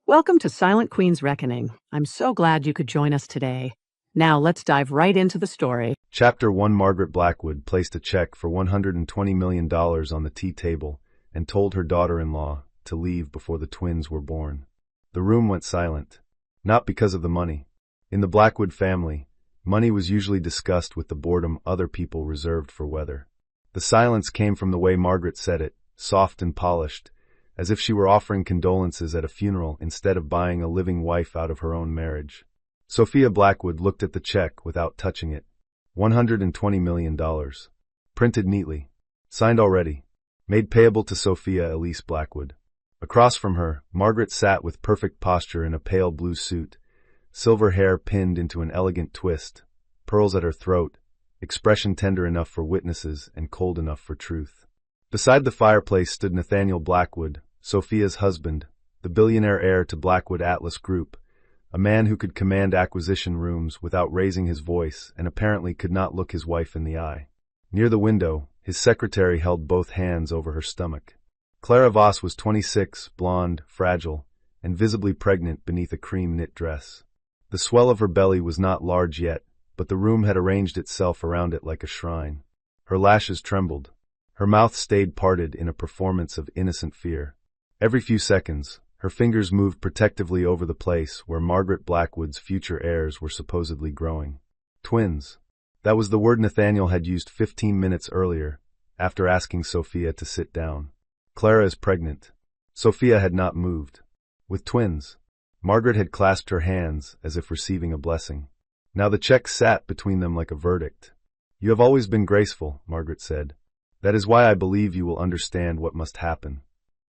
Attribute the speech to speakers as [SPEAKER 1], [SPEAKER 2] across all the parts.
[SPEAKER 1] Welcome to Silent Queen's Reckoning. I'm so glad you could join us today. Now let's dive right into the story.
[SPEAKER 2] Chapter 1. Margaret Blackwood placed a check for $120 million on the tea table and told her daughter-in-law to leave before the twins were born. The room went silent. Not because of the money. In the Blackwood family, money was usually discussed with the boredom other people reserved for weather. The silence came from the way Margaret said it, soft and polished, as if she were offering condolences at a funeral instead of buying a living wife out of her own marriage. Sophia Blackwood looked at the check without touching it. $120 million. Printed neatly. Signed already. Made payable to Sophia Elise Blackwood. Across from her, Margaret sat with perfect posture in a pale blue suit, silver hair pinned into an elegant twist, pearls at her throat, expression tender enough for witnesses and cold enough for truth. Beside the fireplace stood Nathaniel Blackwood, Sophia's husband, the billionaire heir to Blackwood Atlas Group, a man who could command acquisition rooms without raising his voice and apparently could not look his wife in the eye. Near the window, his secretary held both hands over her stomach. Clara Voss was 26, blonde, fragile, and visibly pregnant beneath a cream knit dress. The swell of her belly was not large yet, but the room had arranged itself around it like a shrine. Her lashes trembled. Her mouth stayed parted in a performance of innocent fear. Every few seconds, her fingers moved protectively over the place where Margaret Blackwood's future heirs were supposedly growing. Twins. That was the word Nathaniel had used 15 minutes earlier, after asking Sophia to sit down. Clara is pregnant. Sophia had not moved. With twins. Margaret had clasped her hands as if receiving a blessing. Now the check sat between them like a verdict. "You have always been graceful," Margaret said. "That is why I believe you will understand what must happen."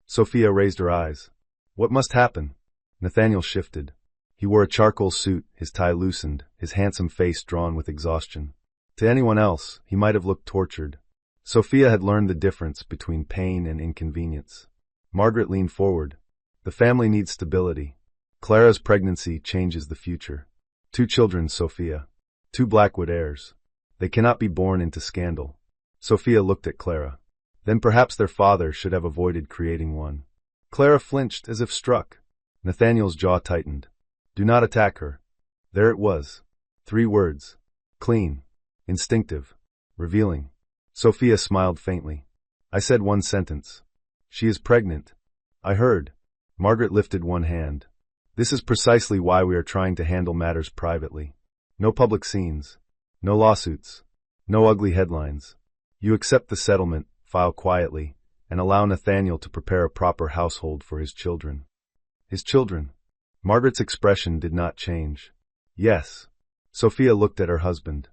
[SPEAKER 2] Sophia raised her eyes. "What must happen?" Nathaniel shifted. He wore a charcoal suit, his tie loosened, his handsome face drawn with exhaustion. To anyone else, he might have looked tortured. Sophia had learned the difference between pain and inconvenience. Margaret leaned forward. "The family needs stability. Clara's pregnancy changes the future. 2 children, Sophia. 2 Blackwood heirs. They cannot be born into scandal." Sophia looked at Clara. Then perhaps their father should have avoided creating one. Clara flinched as if struck. Nathaniel's jaw tightened. "Do not attack her." There it was. 3 words. Clean. Instinctive. Revealing. Sophia smiled faintly. "I said one sentence. She is pregnant." "I heard." Margaret lifted one hand. "This is precisely why we are trying to handle matters privately. No public scenes. No lawsuits. No ugly headlines. You accept the settlement, file quietly, and allow Nathaniel to prepare a proper household for his children." "His children?" Margaret's expression did not change. "Yes." Sophia looked at her husband.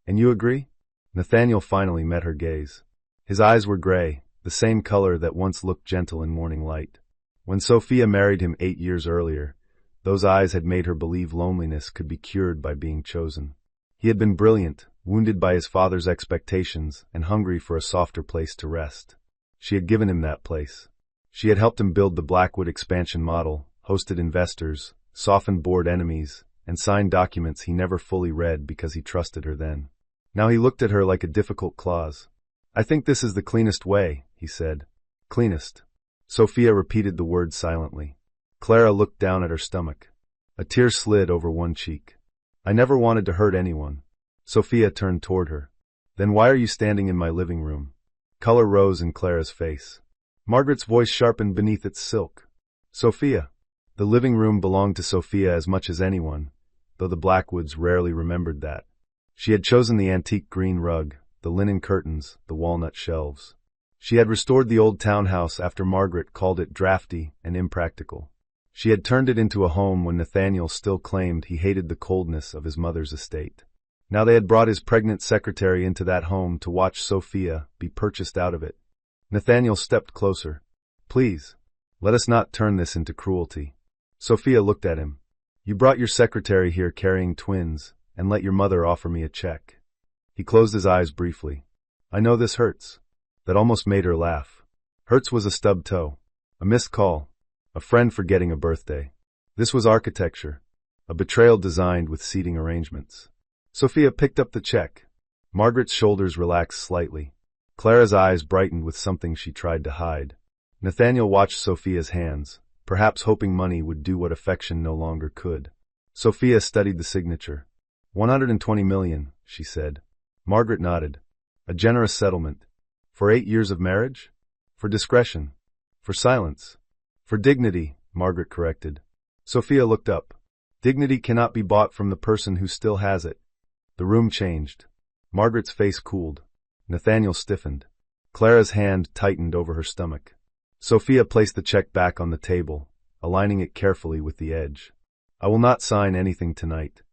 [SPEAKER 2] "And you agree?" Nathaniel finally met her gaze. His eyes were gray, the same color that once looked gentle in morning light. When Sophia married him 8 years earlier, those eyes had made her believe loneliness could be cured by being chosen. He had been brilliant, wounded by his father's expectations, and hungry for a softer place to rest. She had given him that place. She had helped him build the Blackwood expansion model, hosted investors, softened board enemies, and signed documents he never fully read because he trusted her then. Now he looked at her like a difficult clause. "I think this is the cleanest way," he said. "Cleanest." Sophia repeated the word silently. Clara looked down at her stomach. A tear slid over one cheek. "I never wanted to hurt anyone." Sophia turned toward her. "Then why are you standing in my living room?" Color rose in Clara's face. Margaret's voice sharpened beneath its silk. "Sophia." The living room belonged to Sophia as much as anyone, though the Blackwoods rarely remembered that. She had chosen the antique green rug, the linen curtains, the walnut shelves. She had restored the old townhouse after Margaret called it drafty and impractical. She had turned it into a home when Nathaniel still claimed he hated the coldness of his mother's estate. Now they had brought his pregnant secretary into that home to watch Sophia be purchased out of it. Nathaniel stepped closer. "Please, let us not turn this into cruelty." Sophia looked at him. "You brought your secretary here carrying twins, and let your mother offer me a check." He closed his eyes briefly. "I know this hurts." That almost made her laugh. Hurts was a stubbed toe. A missed call. A friend forgetting a birthday. This was architecture. A betrayal designed with seating arrangements. Sophia picked up the check. Margaret's shoulders relaxed slightly. Clara's eyes brightened with something she tried to hide. Nathaniel watched Sophia's hands, perhaps hoping money would do what affection no longer could. Sophia studied the signature. 120 million, she said. Margaret nodded. A generous settlement. For 8 years of marriage? For discretion. For silence. For dignity, Margaret corrected. Sophia looked up. Dignity cannot be bought from the person who still has it. The room changed. Margaret's face cooled. Nathaniel stiffened. Clara's hand tightened over her stomach. Sophia placed the check back on the table, aligning it carefully with the edge. I will not sign anything tonight.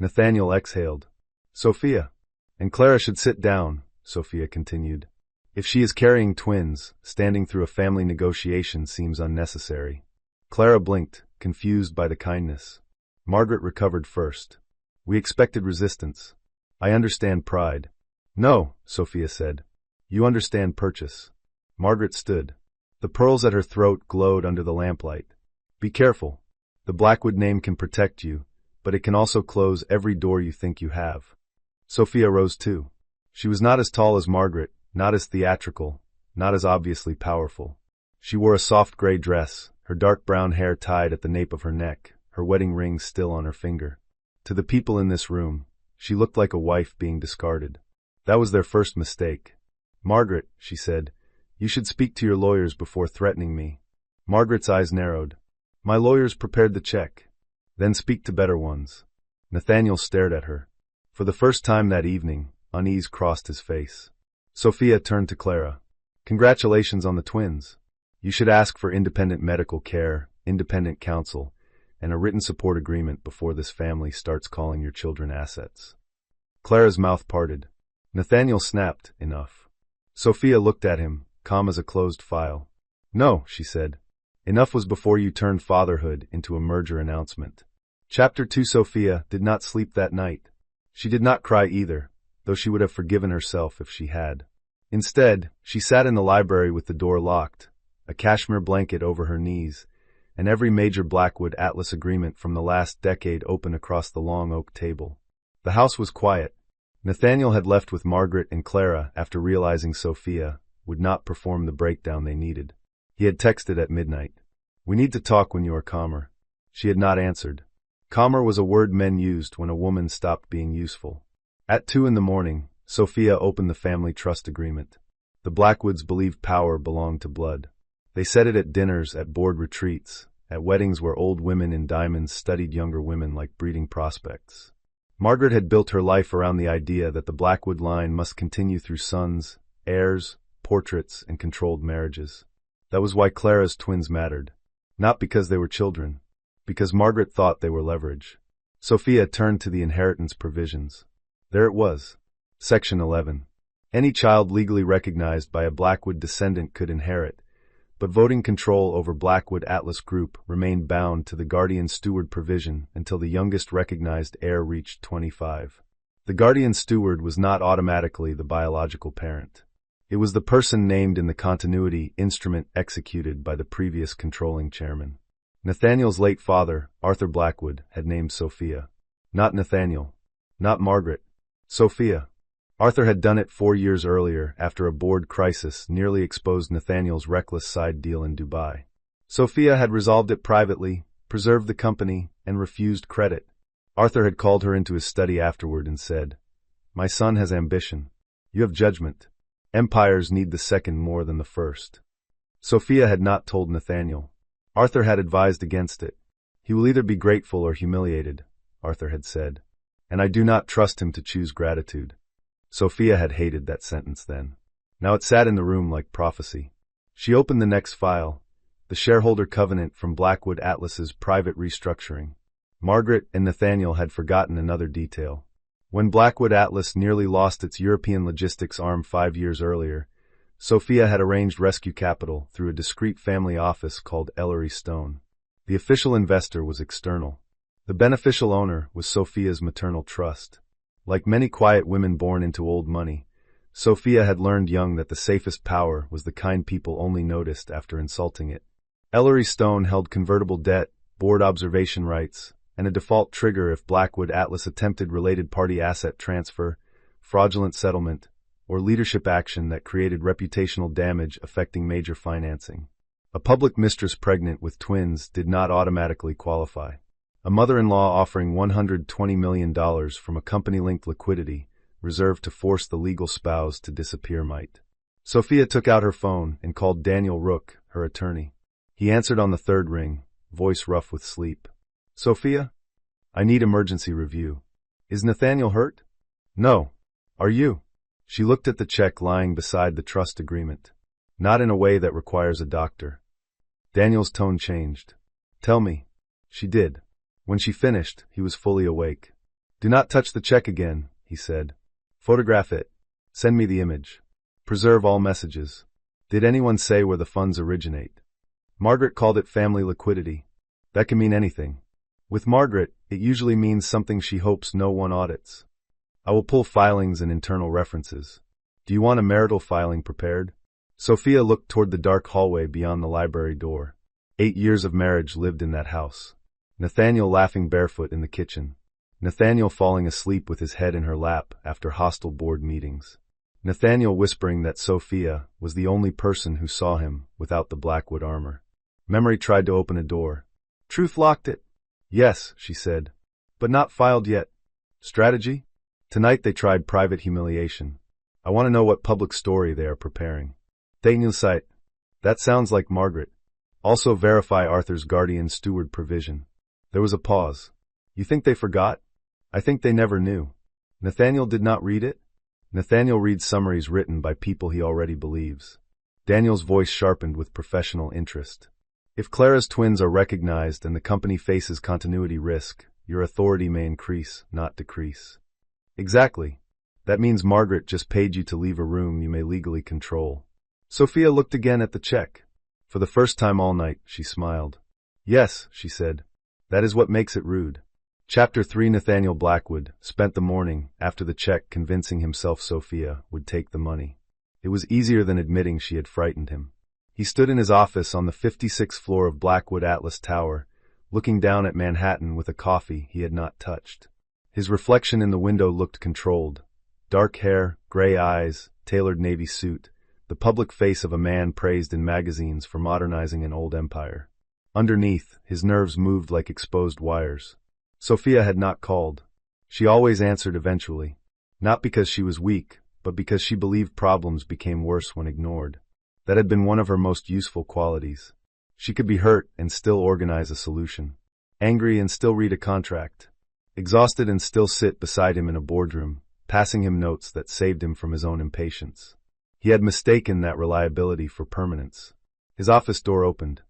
[SPEAKER 2] Nathaniel exhaled. Sophia. And Clara should sit down, Sophia continued. If she is carrying twins, standing through a family negotiation seems unnecessary. Clara blinked, confused by the kindness. Margaret recovered first. We expected resistance. I understand pride. No, Sophia said. You understand purchase. Margaret stood. The pearls at her throat glowed under the lamplight. Be careful. The Blackwood name can protect you, but it can also close every door you think you have. Sophia rose too. She was not as tall as Margaret, not as theatrical, not as obviously powerful. She wore a soft gray dress, her dark brown hair tied at the nape of her neck, her wedding ring still on her finger. To the people in this room, she looked like a wife being discarded. That was their first mistake. Margaret, she said, you should speak to your lawyers before threatening me. Margaret's eyes narrowed. My lawyers prepared the check. Then speak to better ones. Nathaniel stared at her. For the first time that evening, unease crossed his face. Sophia turned to Clara. Congratulations on the twins. You should ask for independent medical care, independent counsel, and a written support agreement before this family starts calling your children assets. Clara's mouth parted. Nathaniel snapped, enough. Sophia looked at him, calm as a closed file. No, she said. Enough was before you turned fatherhood into a merger announcement. Chapter 2. Sophia did not sleep that night. She did not cry either, though she would have forgiven herself if she had. Instead, she sat in the library with the door locked, a cashmere blanket over her knees, and every major Blackwood Atlas agreement from the last decade open across the long oak table. The house was quiet. Nathaniel had left with Margaret and Clara after realizing Sophia would not perform the breakdown they needed. He had texted at midnight. We need to talk when you are calmer. She had not answered. Calmer was a word men used when a woman stopped being useful. At 2 a.m, Sophia opened the family trust agreement. The Blackwoods believed power belonged to blood. They said it at dinners, at board retreats, at weddings where old women in diamonds studied younger women like breeding prospects. Margaret had built her life around the idea that the Blackwood line must continue through sons, heirs, portraits, and controlled marriages. That was why Clara's twins mattered. Not because they were children, because Margaret thought they were leverage. Sophia turned to the inheritance provisions. There it was. Section 11. Any child legally recognized by a Blackwood descendant could inherit, but voting control over Blackwood Atlas Group remained bound to the guardian steward provision until the youngest recognized heir reached 25. The guardian steward was not automatically the biological parent. It was the person named in the continuity instrument executed by the previous controlling chairman. Nathaniel's late father, Arthur Blackwood, had named Sophia. Not Nathaniel. Not Margaret. Sophia. Arthur had done it 4 years earlier after a board crisis nearly exposed Nathaniel's reckless side deal in Dubai. Sophia had resolved it privately, preserved the company, and refused credit. Arthur had called her into his study afterward and said, My son has ambition. You have judgment. Empires need the second more than the first. Sophia had not told Nathaniel. Arthur had advised against it. He will either be grateful or humiliated, Arthur had said, and I do not trust him to choose gratitude. Sophia had hated that sentence then. Now it sat in the room like prophecy. She opened the next file, the shareholder covenant from Blackwood Atlas's private restructuring. Margaret and Nathaniel had forgotten another detail. When Blackwood Atlas nearly lost its European logistics arm 5 years earlier, Sophia had arranged rescue capital through a discreet family office called Ellery Stone. The official investor was external. The beneficial owner was Sophia's maternal trust. Like many quiet women born into old money, Sophia had learned young that the safest power was the kind people only noticed after insulting it. Ellery Stone held convertible debt, board observation rights, and a default trigger if Blackwood Atlas attempted related party asset transfer, fraudulent settlement, or leadership action that created reputational damage affecting major financing. A public mistress pregnant with twins did not automatically qualify. A mother-in-law offering $120 million from a company-linked liquidity reserved to force the legal spouse to disappear might. Sophia took out her phone and called Daniel Rook, her attorney. He answered on the third ring, voice rough with sleep. Sophia? I need emergency review. Is Nathaniel hurt? No. Are you? She looked at the check lying beside the trust agreement. Not in a way that requires a doctor. Daniel's tone changed. Tell me. She did. When she finished, he was fully awake. Do not touch the check again, he said. Photograph it. Send me the image. Preserve all messages. Did anyone say where the funds originate? Margaret called it family liquidity. That can mean anything. With Margaret, it usually means something she hopes no one audits. I will pull filings and internal references. Do you want a marital filing prepared? Sophia looked toward the dark hallway beyond the library door. 8 years of marriage lived in that house. Nathaniel laughing barefoot in the kitchen. Nathaniel falling asleep with his head in her lap after hostile board meetings. Nathaniel whispering that Sophia was the only person who saw him without the Blackwood armor. Memory tried to open a door. Truth locked it. Yes, she said. But not filed yet. Strategy? Tonight they tried private humiliation. I want to know what public story they are preparing. Daniel site. That sounds like Margaret. Also verify Arthur's guardian steward provision. There was a pause. You think they forgot? I think they never knew. Nathaniel did not read it? Nathaniel reads summaries written by people he already believes. Daniel's voice sharpened with professional interest. If Clara's twins are recognized and the company faces continuity risk, your authority may increase, not decrease. Exactly. That means Margaret just paid you to leave a room you may legally control. Sophia looked again at the check. For the first time all night, she smiled. Yes, she said. That is what makes it rude. Chapter 3 Nathaniel Blackwood spent the morning, after the check, convincing himself Sophia would take the money. It was easier than admitting she had frightened him. He stood in his office on the 56th floor of Blackwood Atlas Tower, looking down at Manhattan with a coffee he had not touched. His reflection in the window looked controlled. Dark hair, gray eyes, tailored navy suit, the public face of a man praised in magazines for modernizing an old empire. Underneath, his nerves moved like exposed wires. Sophia had not called. She always answered eventually. Not because she was weak, but because she believed problems became worse when ignored. That had been one of her most useful qualities. She could be hurt and still organize a solution. Angry and still read a contract. Exhausted and still sit beside him in a boardroom, passing him notes that saved him from his own impatience. He had mistaken that reliability for permanence. His office door opened.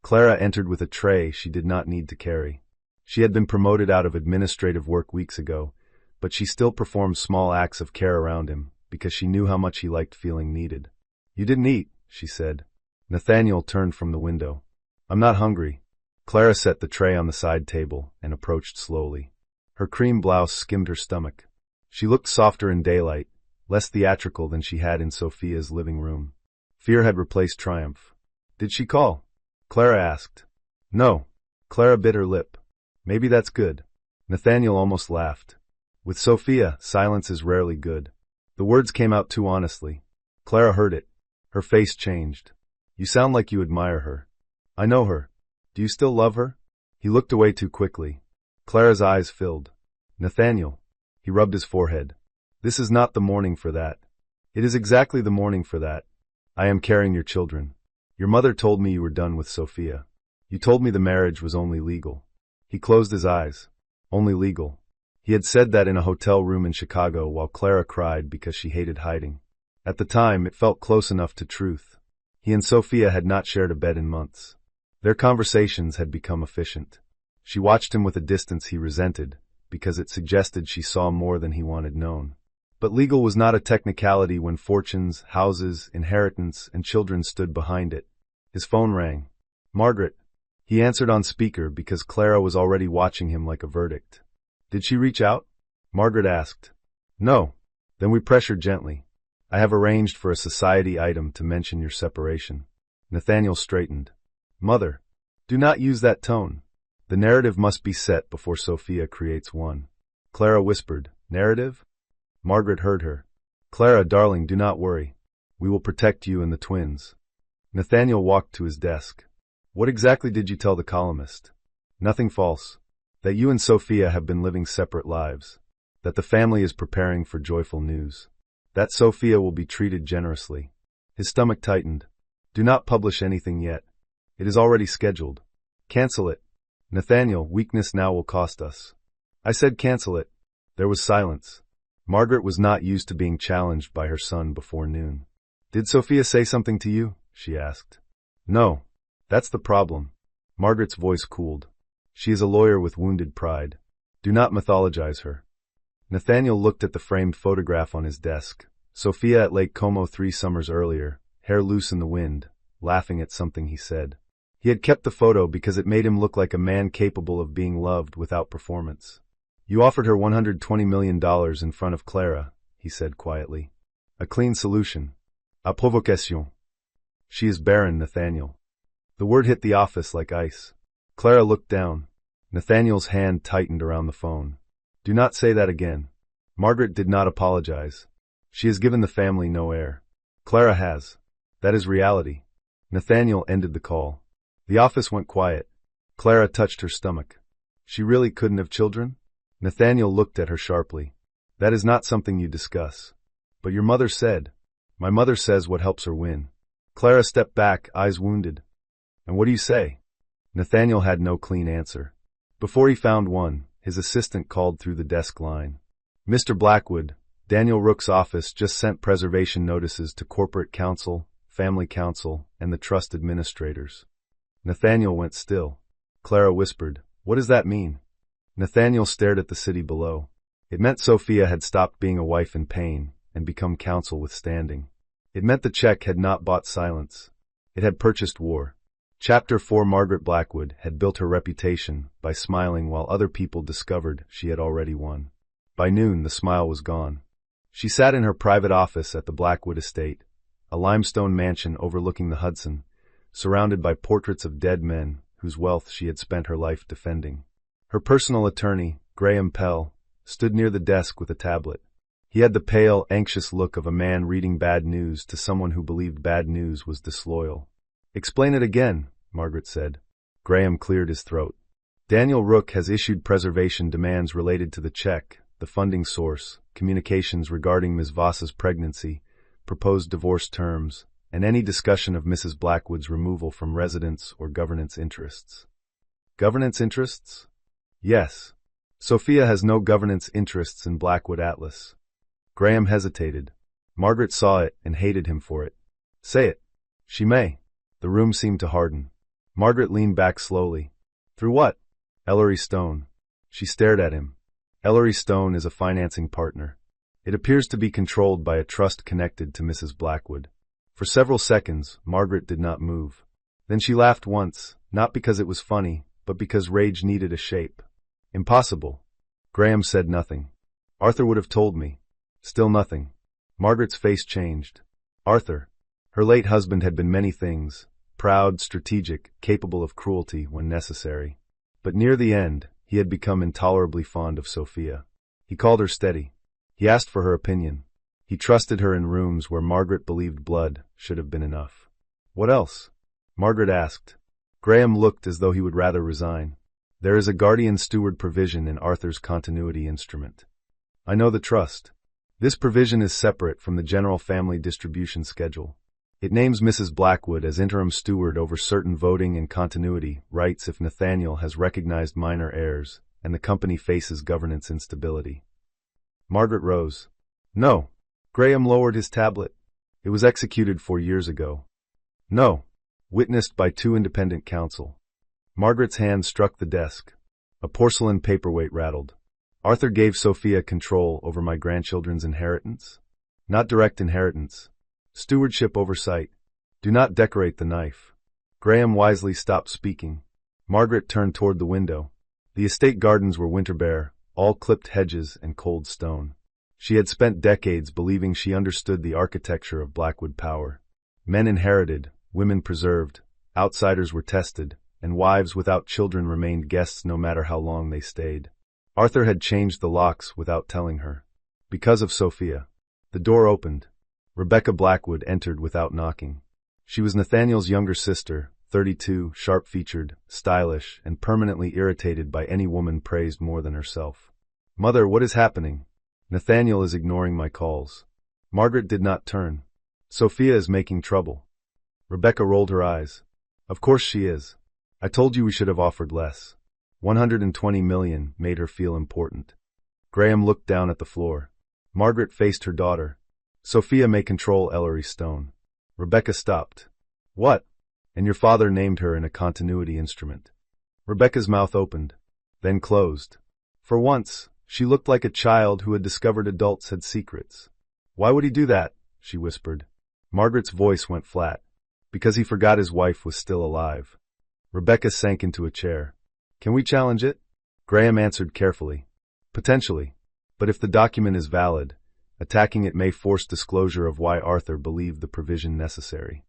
[SPEAKER 2] Clara entered with a tray she did not need to carry. She had been promoted out of administrative work weeks ago, but she still performed small acts of care around him because she knew how much he liked feeling needed. You didn't eat, she said. Nathaniel turned from the window. I'm not hungry. Clara set the tray on the side table and approached slowly. Her cream blouse skimmed her stomach. She looked softer in daylight, less theatrical than she had in Sophia's living room. Fear had replaced triumph. Did she call? Clara asked. No. Clara bit her lip. Maybe that's good. Nathaniel almost laughed. With Sophia, silence is rarely good. The words came out too honestly. Clara heard it. Her face changed. You sound like you admire her. I know her. Do you still love her? He looked away too quickly. Clara's eyes filled. Nathaniel. He rubbed his forehead. This is not the morning for that. It is exactly the morning for that. I am carrying your children. Your mother told me you were done with Sophia. You told me the marriage was only legal. He closed his eyes. Only legal. He had said that in a hotel room in Chicago while Clara cried because she hated hiding. At the time, it felt close enough to truth. He and Sophia had not shared a bed in months. Their conversations had become efficient. She watched him with a distance he resented, because it suggested she saw more than he wanted known. But legal was not a technicality when fortunes, houses, inheritance, and children stood behind it. His phone rang. Margaret. He answered on speaker because Clara was already watching him like a verdict. Did she reach out? Margaret asked. No. Then we pressured gently. I have arranged for a society item to mention your separation. Nathaniel straightened. Mother. Do not use that tone. The narrative must be set before Sophia creates one. Clara whispered. Narrative? Margaret heard her. Clara, darling, do not worry. We will protect you and the twins. Nathaniel walked to his desk. What exactly did you tell the columnist? Nothing false. That you and Sophia have been living separate lives. That the family is preparing for joyful news. That Sophia will be treated generously. His stomach tightened. Do not publish anything yet. It is already scheduled. Cancel it. Nathaniel, weakness now will cost us. I said cancel it. There was silence. Margaret was not used to being challenged by her son before noon. Did Sophia say something to you? She asked. No. That's the problem. Margaret's voice cooled. She is a lawyer with wounded pride. Do not mythologize her. Nathaniel looked at the framed photograph on his desk. Sophia at Lake Como 3 summers earlier, hair loose in the wind, laughing at something he said. He had kept the photo because it made him look like a man capable of being loved without performance. You offered her $120 million in front of Clara, he said quietly. A clean solution. A provocation. She is barren, Nathaniel. The word hit the office like ice. Clara looked down. Nathaniel's hand tightened around the phone. Do not say that again. Margaret did not apologize. She has given the family no heir. Clara has. That is reality. Nathaniel ended the call. The office went quiet. Clara touched her stomach. She really couldn't have children? Nathaniel looked at her sharply. That is not something you discuss. But your mother said. My mother says what helps her win. Clara stepped back, eyes wounded. And what do you say? Nathaniel had no clean answer. Before he found one, his assistant called through the desk line. Mr. Blackwood, Daniel Rook's office just sent preservation notices to corporate counsel, family counsel, and the trust administrators. Nathaniel went still. Clara whispered, What does that mean? Nathaniel stared at the city below. It meant Sophia had stopped being a wife in pain and become counsel with standing. It meant the check had not bought silence. It had purchased war. Chapter 4 Margaret Blackwood had built her reputation by smiling while other people discovered she had already won. By noon, the smile was gone. She sat in her private office at the Blackwood estate, a limestone mansion overlooking the Hudson, surrounded by portraits of dead men whose wealth she had spent her life defending. Her personal attorney, Graham Pell, stood near the desk with a tablet. He had the pale, anxious look of a man reading bad news to someone who believed bad news was disloyal. Explain it again, Margaret said. Graham cleared his throat. Daniel Rook has issued preservation demands related to the check, the funding source, communications regarding Ms. Voss's pregnancy, proposed divorce terms, and any discussion of Mrs. Blackwood's removal from residence or governance interests. Governance interests? Yes. Sophia has no governance interests in Blackwood Atlas. Graham hesitated. Margaret saw it and hated him for it. Say it. She may. The room seemed to harden. Margaret leaned back slowly. Through what? Ellery Stone. She stared at him. Ellery Stone is a financing partner. It appears to be controlled by a trust connected to Mrs. Blackwood. For several seconds, Margaret did not move. Then she laughed once, not because it was funny, but because rage needed a shape. Impossible. Graham said nothing. Arthur would have told me. Still nothing. Margaret's face changed. Arthur. Her late husband had been many things, proud, strategic, capable of cruelty when necessary. But near the end, he had become intolerably fond of Sophia. He called her steady. He asked for her opinion. He trusted her in rooms where Margaret believed blood should have been enough. What else? Margaret asked. Graham looked as though he would rather resign. There is a guardian steward provision in Arthur's continuity instrument. I know the trust. This provision is separate from the general family distribution schedule. It names Mrs. Blackwood as interim steward over certain voting and continuity rights if Nathaniel has recognized minor heirs and the company faces governance instability. Margaret rose. No. Graham lowered his tablet. It was executed 4 years ago. No. Witnessed by 2 independent counsel. Margaret's hand struck the desk. A porcelain paperweight rattled. Arthur gave Sophia control over my grandchildren's inheritance? Not direct inheritance. Stewardship oversight. Do not decorate the knife. Graham wisely stopped speaking. Margaret turned toward the window. The estate gardens were winter bare, all clipped hedges and cold stone. She had spent decades believing she understood the architecture of Blackwood power. Men inherited, women preserved, outsiders were tested, and wives without children remained guests no matter how long they stayed. Arthur had changed the locks without telling her. Because of Sophia. The door opened. Rebecca Blackwood entered without knocking. She was Nathaniel's younger sister, 32, sharp-featured, stylish, and permanently irritated by any woman praised more than herself. "Mother, what is happening? Nathaniel is ignoring my calls." Margaret did not turn. "Sophia is making trouble." Rebecca rolled her eyes. "Of course she is. I told you we should have offered less." 120 million made her feel important. Graham looked down at the floor. Margaret faced her daughter. "Sophia may control Ellery Stone." Rebecca stopped. "What?" "And your father named her in a continuity instrument." Rebecca's mouth opened, then closed. For once, she looked like a child who had discovered adults had secrets. "Why would he do that?" she whispered. Margaret's voice went flat. "Because he forgot his wife was still alive." Rebecca sank into a chair. "Can we challenge it?" Graham answered carefully. "Potentially. But if the document is valid, attacking it may force disclosure of why Arthur believed the provision necessary."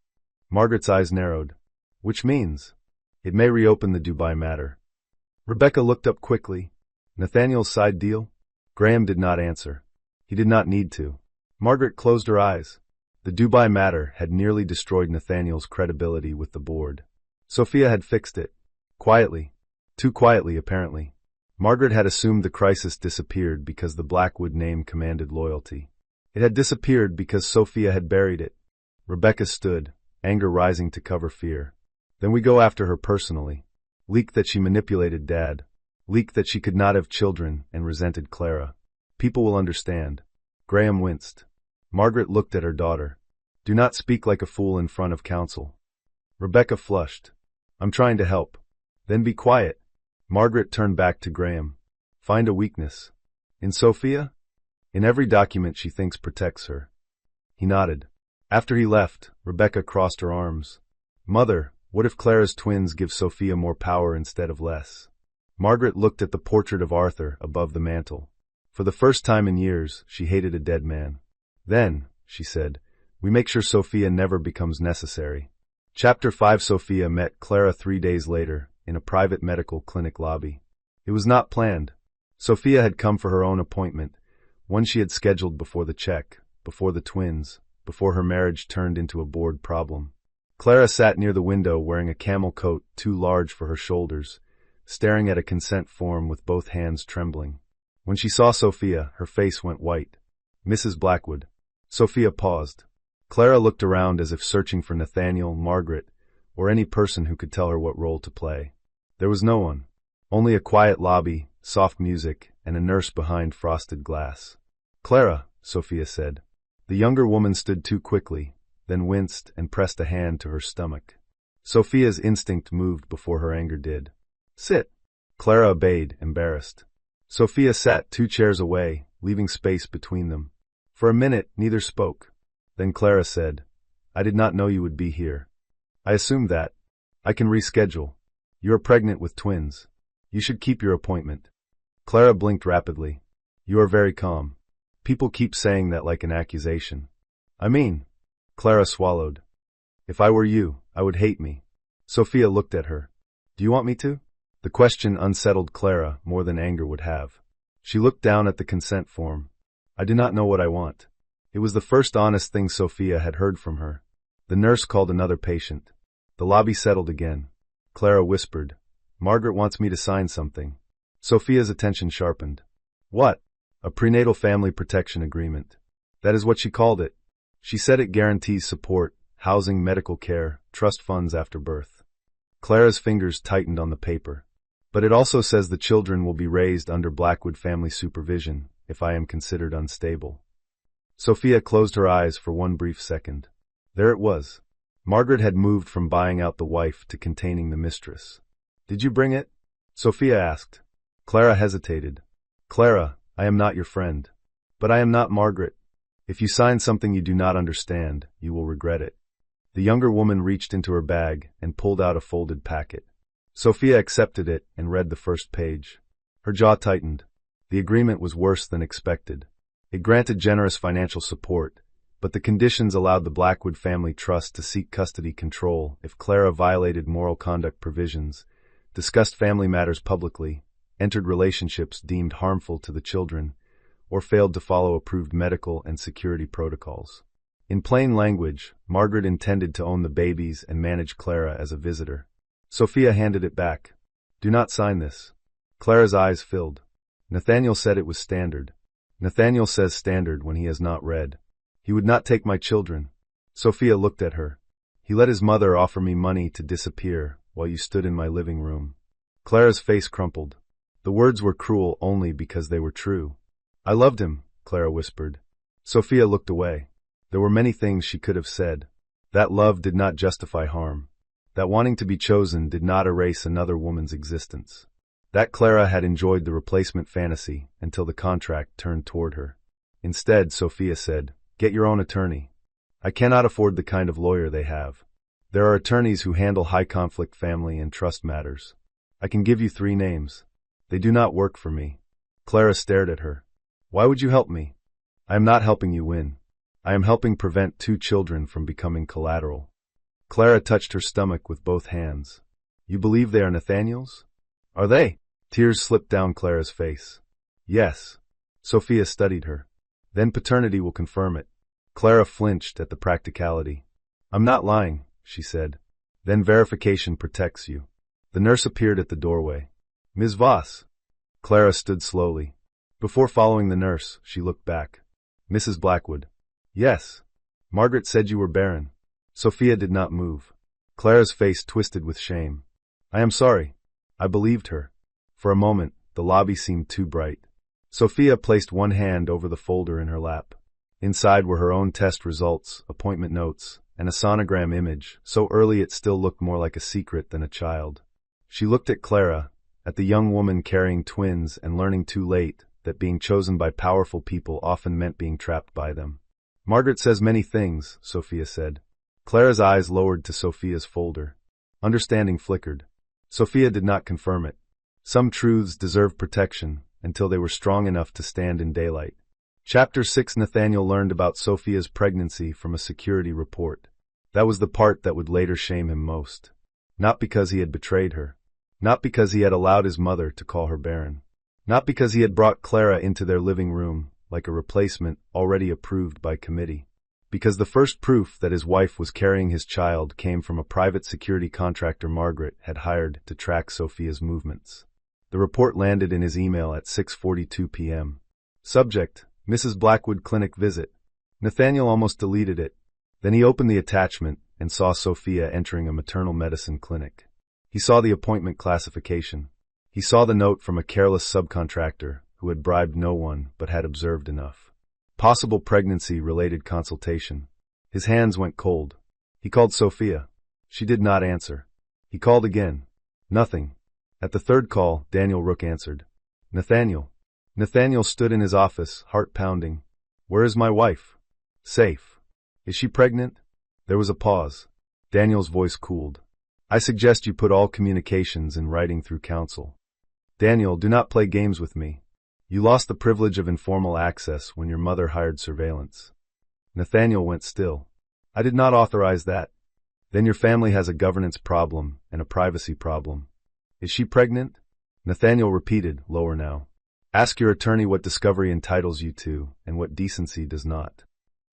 [SPEAKER 2] Margaret's eyes narrowed. "Which means?" "It may reopen the Dubai matter." Rebecca looked up quickly. "Nathaniel's side deal?" Graham did not answer. He did not need to. Margaret closed her eyes. The Dubai matter had nearly destroyed Nathaniel's credibility with the board. Sophia had fixed it. Quietly. Too quietly, apparently. Margaret had assumed the crisis disappeared because the Blackwood name commanded loyalty. It had disappeared because Sophia had buried it. Rebecca stood, anger rising to cover fear. "Then we go after her personally. Leak that she manipulated Dad. Leak that she could not have children and resented Clara. People will understand." Graham winced. Margaret looked at her daughter. "Do not speak like a fool in front of counsel." Rebecca flushed. "I'm trying to help." "Then be quiet." Margaret turned back to Graham. "Find a weakness." "In Sophia?" "In every document she thinks protects her." He nodded. After he left, Rebecca crossed her arms. "Mother, what if Clara's twins give Sophia more power instead of less?" Margaret looked at the portrait of Arthur above the mantel. For the first time in years, she hated a dead man. "Then," she said, "we make sure Sophia never becomes necessary." Chapter 5. Sophia met Clara 3 days later, in a private medical clinic lobby. It was not planned. Sophia had come for her own appointment, one she had scheduled before the check, before the twins, before her marriage turned into a board problem. Clara sat near the window wearing a camel coat too large for her shoulders, staring at a consent form with both hands trembling. When she saw Sophia, her face went white. "Mrs. Blackwood." Sophia paused. Clara looked around as if searching for Nathaniel, Margaret, or any person who could tell her what role to play. There was no one. Only a quiet lobby, soft music, and a nurse behind frosted glass. "Clara," Sophia said. The younger woman stood too quickly, then winced and pressed a hand to her stomach. Sophia's instinct moved before her anger did. "Sit." Clara obeyed, embarrassed. Sophia sat 2 chairs away, leaving space between them. For a minute, neither spoke. Then Clara said, "I did not know you would be here." "I assumed that. I can reschedule. You are pregnant with twins. You should keep your appointment." Clara blinked rapidly. "You are very calm. People keep saying that like an accusation." "I mean," Clara swallowed. "If I were you, I would hate me." Sophia looked at her. "Do you want me to?" The question unsettled Clara more than anger would have. She looked down at the consent form. "I do not know what I want." It was the first honest thing Sophia had heard from her. The nurse called another patient. The lobby settled again. Clara whispered, "Margaret wants me to sign something." Sophia's attention sharpened. "What?" "A prenatal family protection agreement." That is what she called it. She said it guarantees support, housing, medical care, trust funds after birth. Clara's fingers tightened on the paper. "But it also says the children will be raised under Blackwood family supervision if I am considered unstable." Sophia closed her eyes for one brief second. There it was. Margaret had moved from buying out the wife to containing the mistress. "Did you bring it?" Sophia asked. Clara hesitated. "Clara, I am not your friend. But I am not Margaret. If you sign something you do not understand, you will regret it." The younger woman reached into her bag and pulled out a folded packet. Sophia accepted it and read the first page. Her jaw tightened. The agreement was worse than expected. It granted generous financial support, but the conditions allowed the Blackwood family trust to seek custody control if Clara violated moral conduct provisions, discussed family matters publicly, entered relationships deemed harmful to the children, or failed to follow approved medical and security protocols. In plain language, Margaret intended to own the babies and manage Clara as a visitor. Sophia handed it back. Do not sign this. Clara's eyes filled. Nathaniel said it was standard. Nathaniel says standard when he has not read. He would not take my children. Sophia looked at her. He let his mother offer me money to disappear while you stood in my living room. Clara's face crumpled. The words were cruel only because they were true. I loved him, Clara whispered. Sophia looked away. There were many things she could have said. That love did not justify harm. That wanting to be chosen did not erase another woman's existence. That Clara had enjoyed the replacement fantasy until the contract turned toward her. Instead, Sophia said, get your own attorney. I cannot afford the kind of lawyer they have. There are attorneys who handle high-conflict family and trust matters. I can give you 3 names. They do not work for me. Clara stared at her. Why would you help me? I am not helping you win. I am helping prevent 2 children from becoming collateral. Clara touched her stomach with both hands. You believe they are Nathaniel's? Are they? Tears slipped down Clara's face. Yes. Sophia studied her. Then paternity will confirm it. Clara flinched at the practicality. I'm not lying, she said. Then verification protects you. The nurse appeared at the doorway. Ms. Voss. Clara stood slowly. Before following the nurse, she looked back. Mrs. Blackwood. Yes. Margaret said you were barren. Sophia did not move. Clara's face twisted with shame. I am sorry. I believed her. For a moment, the lobby seemed too bright. Sophia placed one hand over the folder in her lap. Inside were her own test results, appointment notes, and a sonogram image, so early it still looked more like a secret than a child. She looked at Clara, at the young woman carrying twins and learning too late that being chosen by powerful people often meant being trapped by them. Margaret says many things, Sophia said. Clara's eyes lowered to Sophia's folder. Understanding flickered. Sophia did not confirm it. Some truths deserve protection until they were strong enough to stand in daylight. Chapter 6. Nathaniel learned about Sophia's pregnancy from a security report. That was the part that would later shame him most. Not because he had betrayed her. Not because he had allowed his mother to call her barren. Not because he had brought Clara into their living room like a replacement already approved by committee. Because the first proof that his wife was carrying his child came from a private security contractor Margaret had hired to track Sophia's movements. The report landed in his email at 6:42 p.m. Subject: Mrs. Blackwood clinic visit. Nathaniel almost deleted it. Then he opened the attachment and saw Sophia entering a maternal medicine clinic. He saw the appointment classification. He saw the note from a careless subcontractor who had bribed no one but had observed enough. Possible pregnancy-related consultation. His hands went cold. He called Sophia. She did not answer. He called again. Nothing. At the third call, Daniel Rook answered. Nathaniel. Nathaniel stood in his office, heart pounding. Where is my wife? Safe. Is she pregnant? There was a pause. Daniel's voice cooled. I suggest you put all communications in writing through counsel. Daniel, do not play games with me. You lost the privilege of informal access when your mother hired surveillance. Nathaniel went still. I did not authorize that. Then your family has a governance problem and a privacy problem. Is she pregnant? Nathaniel repeated, lower now. Ask your attorney what discovery entitles you to and what decency does not.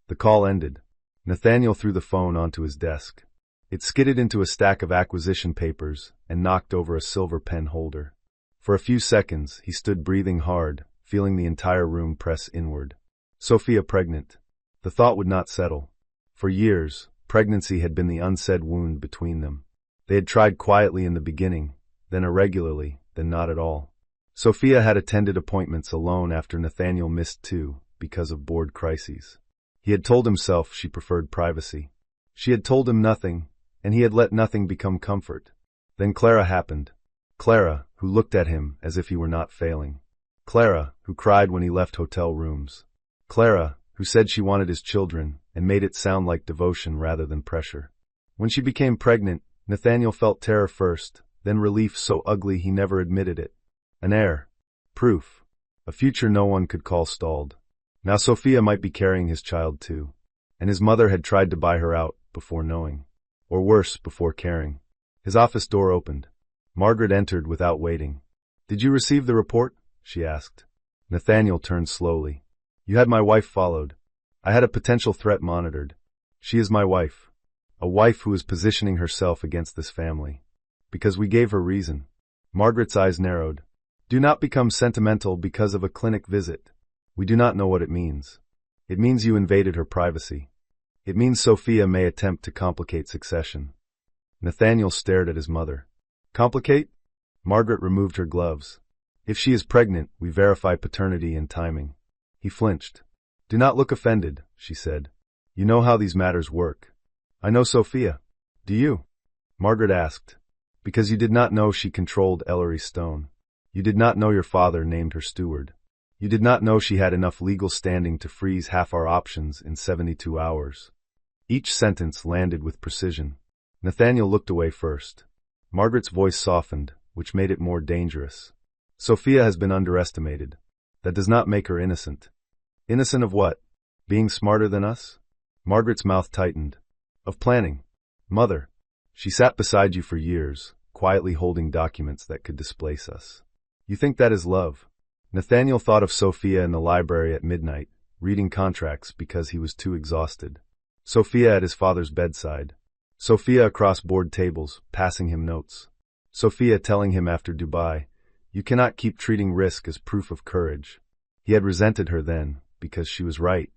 [SPEAKER 2] The call ended. Nathaniel threw the phone onto his desk. It skidded into a stack of acquisition papers and knocked over a silver pen holder. For a few seconds, he stood breathing hard, feeling the entire room press inward. Sophia pregnant. The thought would not settle. For years, pregnancy had been the unsaid wound between them. They had tried quietly in the beginning, then irregularly, then not at all. Sophia had attended appointments alone after Nathaniel missed 2 because of board crises. He had told himself she preferred privacy. She had told him nothing, and he had let nothing become comfort. Then Clara happened. Clara, who looked at him as if he were not failing. Clara, who cried when he left hotel rooms. Clara, who said she wanted his children and made it sound like devotion rather than pressure. When she became pregnant, Nathaniel felt terror first, then relief so ugly he never admitted it. An heir. Proof. A future no one could call stalled. Now Sophia might be carrying his child too. And his mother had tried to buy her out before knowing. Or worse, before caring. His office door opened. Margaret entered without waiting. Did you receive the report? She asked. Nathaniel turned slowly. You had my wife followed. I had a potential threat monitored. She is my wife. A wife who is positioning herself against this family. Because we gave her reason. Margaret's eyes narrowed. Do not become sentimental because of a clinic visit. We do not know what it means. It means you invaded her privacy. It means Sophia may attempt to complicate succession. Nathaniel stared at his mother. Complicate? Margaret removed her gloves. If she is pregnant, we verify paternity and timing. He flinched. Do not look offended, she said. You know how these matters work. I know Sophia. Do you? Margaret asked. Because you did not know she controlled Ellery Stone. You did not know your father named her steward. You did not know she had enough legal standing to freeze half our options in 72 hours. Each sentence landed with precision. Nathaniel looked away first. Margaret's voice softened, which made it more dangerous. Sophia has been underestimated. That does not make her innocent. Innocent of what? Being smarter than us? Margaret's mouth tightened. Of planning. Mother. She sat beside you for years, quietly holding documents that could displace us. You think that is love? Nathaniel thought of Sophia in the library at midnight, reading contracts because he was too exhausted. Sophia at his father's bedside. Sophia across board tables, passing him notes. Sophia telling him after Dubai, you cannot keep treating risk as proof of courage. He had resented her then, because she was right.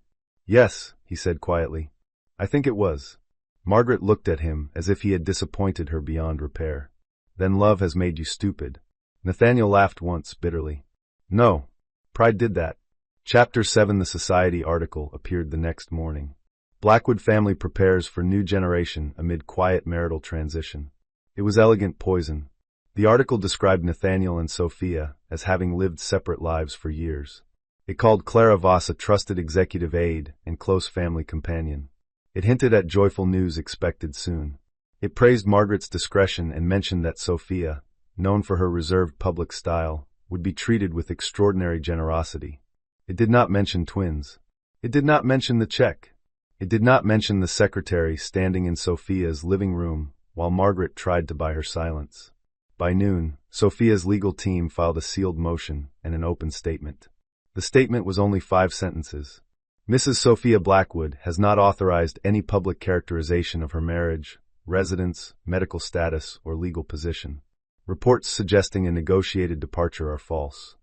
[SPEAKER 2] Yes, he said quietly. I think it was. Margaret looked at him as if he had disappointed her beyond repair. Then love has made you stupid. Nathaniel laughed once, bitterly. No. Pride did that. Chapter 7 The Society article appeared the next morning. Blackwood family prepares for new generation amid quiet marital transition. It was elegant poison. The article described Nathaniel and Sophia as having lived separate lives for years. It called Clara Voss a trusted executive aide and close family companion. It hinted at joyful news expected soon. It praised Margaret's discretion and mentioned that Sophia, known for her reserved public style, would be treated with extraordinary generosity. It did not mention twins. It did not mention the check. It did not mention the secretary standing in Sophia's living room while Margaret tried to buy her silence. By noon, Sophia's legal team filed a sealed motion and an open statement. The statement was only 5 sentences. Mrs. Sophia Blackwood has not authorized any public characterization of her marriage, residence, medical status, or legal position. Reports suggesting a negotiated departure are false.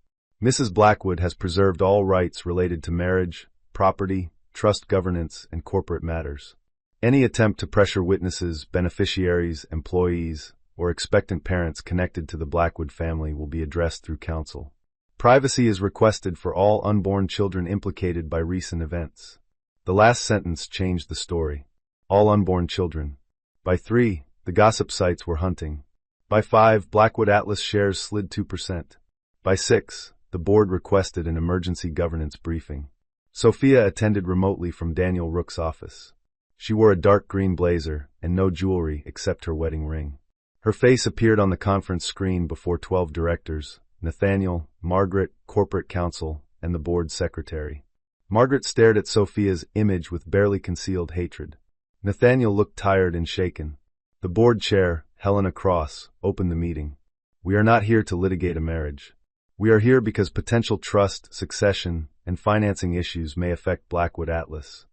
[SPEAKER 2] Mrs. Blackwood has preserved all rights related to marriage, property, trust governance, and corporate matters. Any attempt to pressure witnesses, beneficiaries, employees, or expectant parents connected to the Blackwood family will be addressed through counsel. Privacy is requested for all unborn children implicated by recent events. The last sentence changed the story. All unborn children. By 3, the gossip sites were hunting. By 5, Blackwood Atlas shares slid 2%. By 6, the board requested an emergency governance briefing. Sophia attended remotely from Daniel Rook's office. She wore a dark green blazer and no jewelry except her wedding ring. Her face appeared on the conference screen before 12 directors, Nathaniel, Margaret, corporate counsel, and the board secretary. Margaret stared at Sophia's image with barely concealed hatred. Nathaniel looked tired and shaken. The board chair, Helena Cross, opened the meeting. We are not here to litigate a marriage. We are here because potential trust, succession, and financing issues may affect Blackwood Atlas.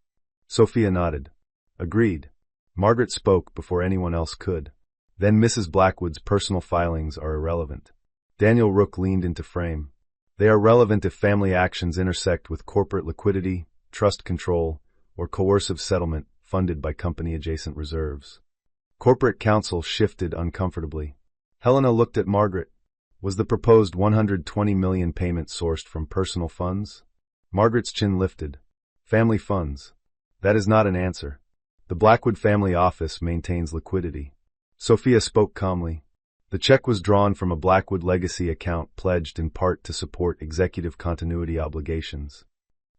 [SPEAKER 2] Sophia nodded. Agreed. Margaret spoke before anyone else could. Then Mrs. Blackwood's personal filings are irrelevant. Daniel Rook leaned into frame. They are relevant if family actions intersect with corporate liquidity, trust control, or coercive settlement funded by company-adjacent reserves. Corporate counsel shifted uncomfortably. Helena looked at Margaret. Was the proposed $120 million payment sourced from personal funds? Margaret's chin lifted. Family funds. That is not an answer. The Blackwood family office maintains liquidity. Sophia spoke calmly. The check was drawn from a Blackwood legacy account pledged in part to support executive continuity obligations.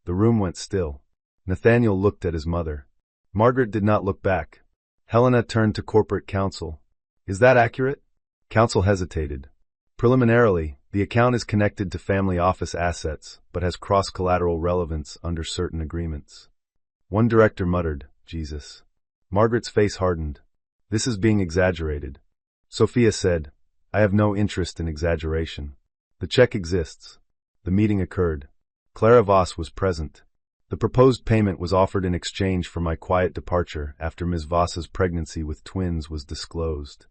[SPEAKER 2] The room went still. Nathaniel looked at his mother. Margaret did not look back. Helena turned to corporate counsel. Is that accurate? Counsel hesitated. Preliminarily, the account is connected to family office assets, but has cross-collateral relevance under certain agreements. One director muttered, Jesus. Margaret's face hardened. This is being exaggerated. Sophia said, I have no interest in exaggeration. The check exists. The meeting occurred. Clara Voss was present. The proposed payment was offered in exchange for my quiet departure after Ms. Voss's pregnancy with twins was disclosed.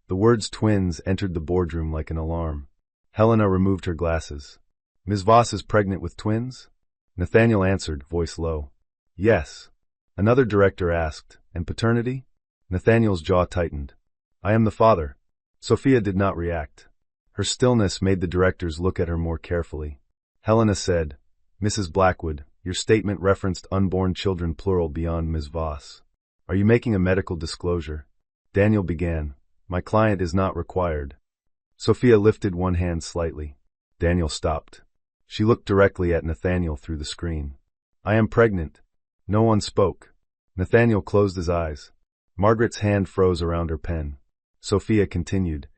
[SPEAKER 2] The words twins entered the boardroom like an alarm. Helena removed her glasses. Ms. Voss is pregnant with twins? Nathaniel answered, voice low. Yes. Another director asked, and paternity? Nathaniel's jaw tightened. I am the father. Sophia did not react. Her stillness made the directors look at her more carefully. Helena said, Mrs. Blackwood, your statement referenced unborn children plural beyond Ms. Voss. Are you making a medical disclosure? Daniel began. My client is not required. Sophia lifted one hand slightly. Daniel stopped. She looked directly at Nathaniel through the screen. I am pregnant. No one spoke. Nathaniel closed his eyes. Margaret's hand froze around her pen. Sophia continued.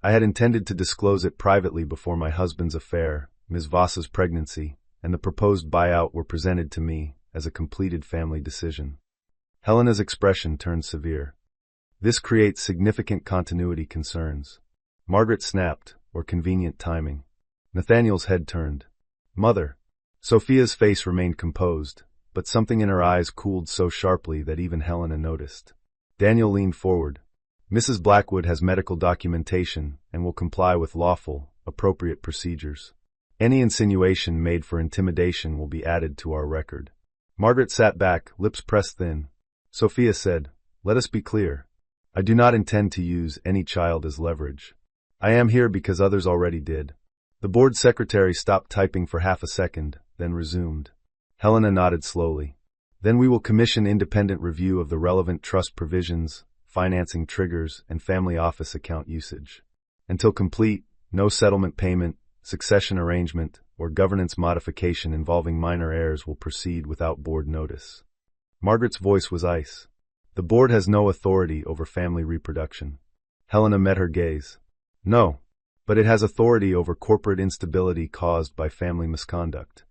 [SPEAKER 2] I had intended to disclose it privately before my husband's affair, Ms. Voss's pregnancy, and the proposed buyout were presented to me as a completed family decision. Helena's expression turned severe. This creates significant continuity concerns. Margaret snapped, or convenient timing. Nathaniel's head turned. Mother. Sophia's face remained composed, but something in her eyes cooled so sharply that even Helena noticed. Daniel leaned forward. Mrs. Blackwood has medical documentation and will comply with lawful, appropriate procedures. Any insinuation made for intimidation will be added to our record. Margaret sat back, lips pressed thin. Sophia said, Let us be clear. I do not intend to use any child as leverage. I am here because others already did. The board secretary stopped typing for half a second, then resumed. Helena nodded slowly. Then we will commission independent review of the relevant trust provisions, financing triggers, and family office account usage. Until complete, no settlement payment, succession arrangement, or governance modification involving minor heirs will proceed without board notice. Margaret's voice was ice. The board has no authority over family reproduction. Helena met her gaze. No, but it has authority over corporate instability caused by family misconduct.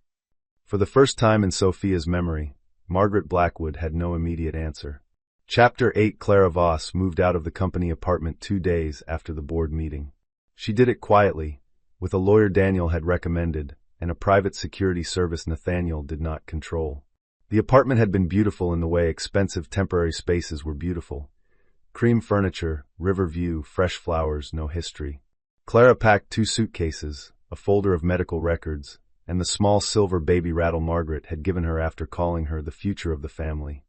[SPEAKER 2] For the first time in Sophia's memory, Margaret Blackwood had no immediate answer. Chapter 8. Clara Voss moved out of the company apartment 2 days after the board meeting. She did it quietly, with a lawyer Daniel had recommended, and a private security service Nathaniel did not control. The apartment had been beautiful in the way expensive temporary spaces were beautiful. Cream furniture, river view, fresh flowers, no history. Clara packed 2 suitcases, a folder of medical records, and the small silver baby rattle Margaret had given her after calling her the future of the family.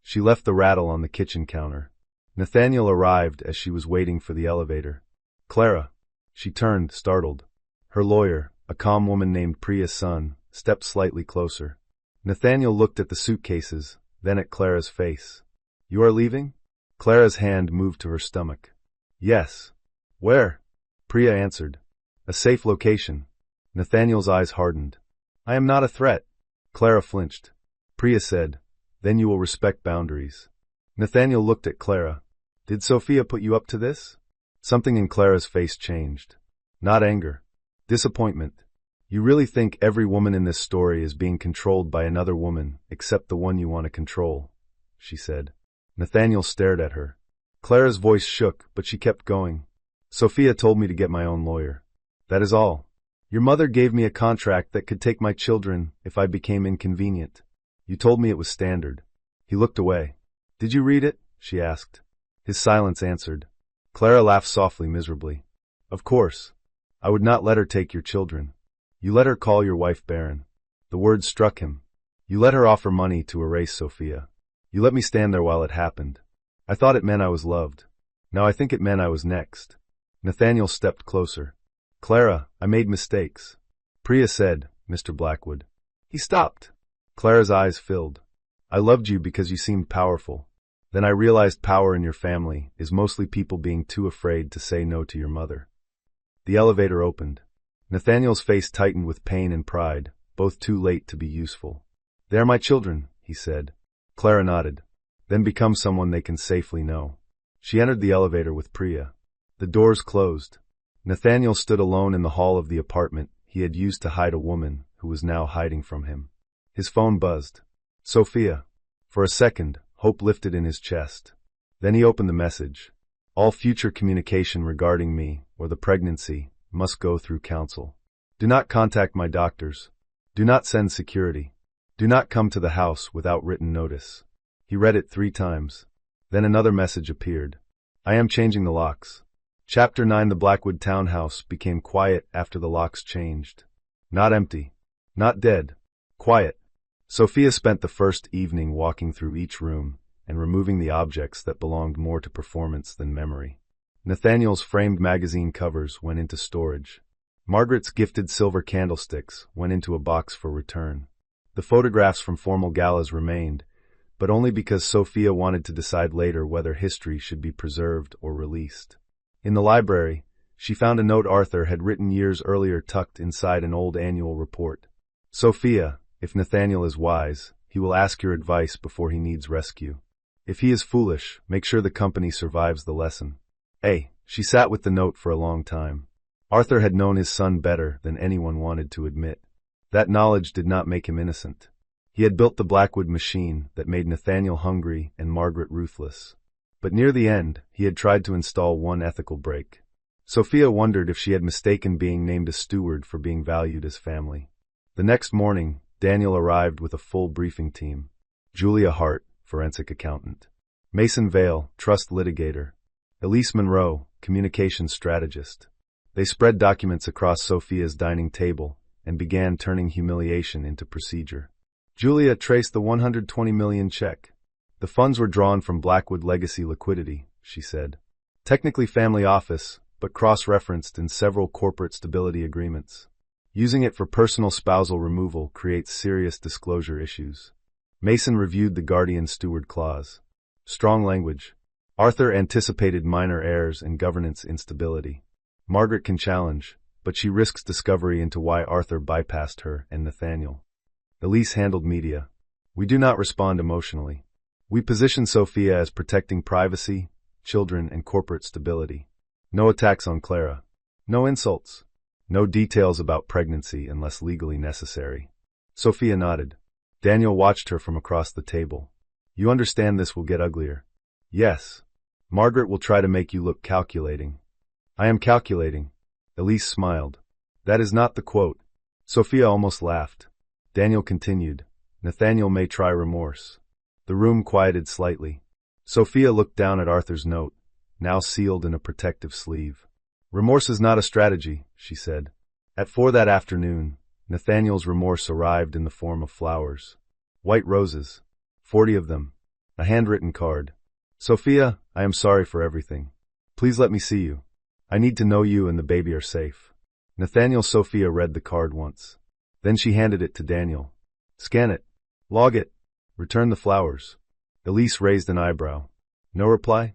[SPEAKER 2] She left the rattle on the kitchen counter. Nathaniel arrived as she was waiting for the elevator. Clara. She turned, startled. Her lawyer, a calm woman named Priya's son, stepped slightly closer. Nathaniel looked at the suitcases, then at Clara's face. You are leaving? Clara's hand moved to her stomach. Yes. Where? Priya answered. A safe location. Nathaniel's eyes hardened. I am not a threat. Clara flinched. Priya said, Then you will respect boundaries. Nathaniel looked at Clara. Did Sophia put you up to this? Something in Clara's face changed. Not anger. Disappointment. You really think every woman in this story is being controlled by another woman except the one you want to control, she said. Nathaniel stared at her. Clara's voice shook, but she kept going. Sophia told me to get my own lawyer. That is all. Your mother gave me a contract that could take my children if I became inconvenient. You told me it was standard. He looked away. Did you read it? She asked. His silence answered. Clara laughed softly, miserably. Of course. I would not let her take your children. You let her call your wife barren. The word struck him. You let her offer money to erase Sophia. You let me stand there while it happened. I thought it meant I was loved. Now I think it meant I was next. Nathaniel stepped closer. Clara, I made mistakes. Priya said, Mr. Blackwood. He stopped. Clara's eyes filled. I loved you because you seemed powerful. Then I realized power in your family is mostly people being too afraid to say no to your mother. The elevator opened. Nathaniel's face tightened with pain and pride, both too late to be useful. They are my children, he said. Clara nodded. Then become someone they can safely know. She entered the elevator with Priya. The doors closed. Nathaniel stood alone in the hall of the apartment he had used to hide a woman who was now hiding from him. His phone buzzed. Sophia. For a second, hope lifted in his chest. Then he opened the message. All future communication regarding me, or the pregnancy, must go through counsel. Do not contact my doctors. Do not send security. Do not come to the house without written notice. He read it 3 times. Then another message appeared. I am changing the locks. Chapter 9. The Blackwood townhouse became quiet after the locks changed. Not empty. Not dead. Quiet. Sophia spent the first evening walking through each room and removing the objects that belonged more to performance than memory. Nathaniel's framed magazine covers went into storage. Margaret's gifted silver candlesticks went into a box for return. The photographs from formal galas remained, but only because Sophia wanted to decide later whether history should be preserved or released. In the library, she found a note Arthur had written years earlier tucked inside an old annual report. Sophia, if Nathaniel is wise, he will ask your advice before he needs rescue. If he is foolish, make sure the company survives the lesson. She sat with the note for a long time. Arthur had known his son better than anyone wanted to admit. That knowledge did not make him innocent. He had built the Blackwood machine that made Nathaniel hungry and Margaret ruthless. But near the end, he had tried to install one ethical break. Sophia wondered if she had mistaken being named a steward for being valued as family. The next morning, Daniel arrived with a full briefing team. Julia Hart, forensic accountant. Mason Vale, trust litigator. Elise Monroe, communications strategist. They spread documents across Sophia's dining table and began turning humiliation into procedure. Julia traced the $120 million check. The funds were drawn from Blackwood legacy liquidity, she said. Technically family office, but cross-referenced in several corporate stability agreements. Using it for personal spousal removal creates serious disclosure issues. Mason reviewed the guardian steward clause. Strong language. Arthur anticipated minor errors and governance instability. Margaret can challenge, but she risks discovery into why Arthur bypassed her and Nathaniel. Elise handled media. We do not respond emotionally. We position Sophia as protecting privacy, children, and corporate stability. No attacks on Clara. No insults. No details about pregnancy unless legally necessary. Sophia nodded. Daniel watched her from across the table. You understand this will get uglier? Yes. Margaret will try to make you look calculating. I am calculating. Elise smiled. That is not the quote. Sophia almost laughed. Daniel continued. Nathaniel may try remorse. The room quieted slightly. Sophia looked down at Arthur's note, now sealed in a protective sleeve. Remorse is not a strategy, she said. At 4 that afternoon, Nathaniel's remorse arrived in the form of flowers. White roses. 40 of them. A handwritten card. Sophia, I am sorry for everything. Please let me see you. I need to know you and the baby are safe. Sophia read the card once. Then she handed it to Daniel. Scan it. Log it. Return the flowers. Elise raised an eyebrow. No reply?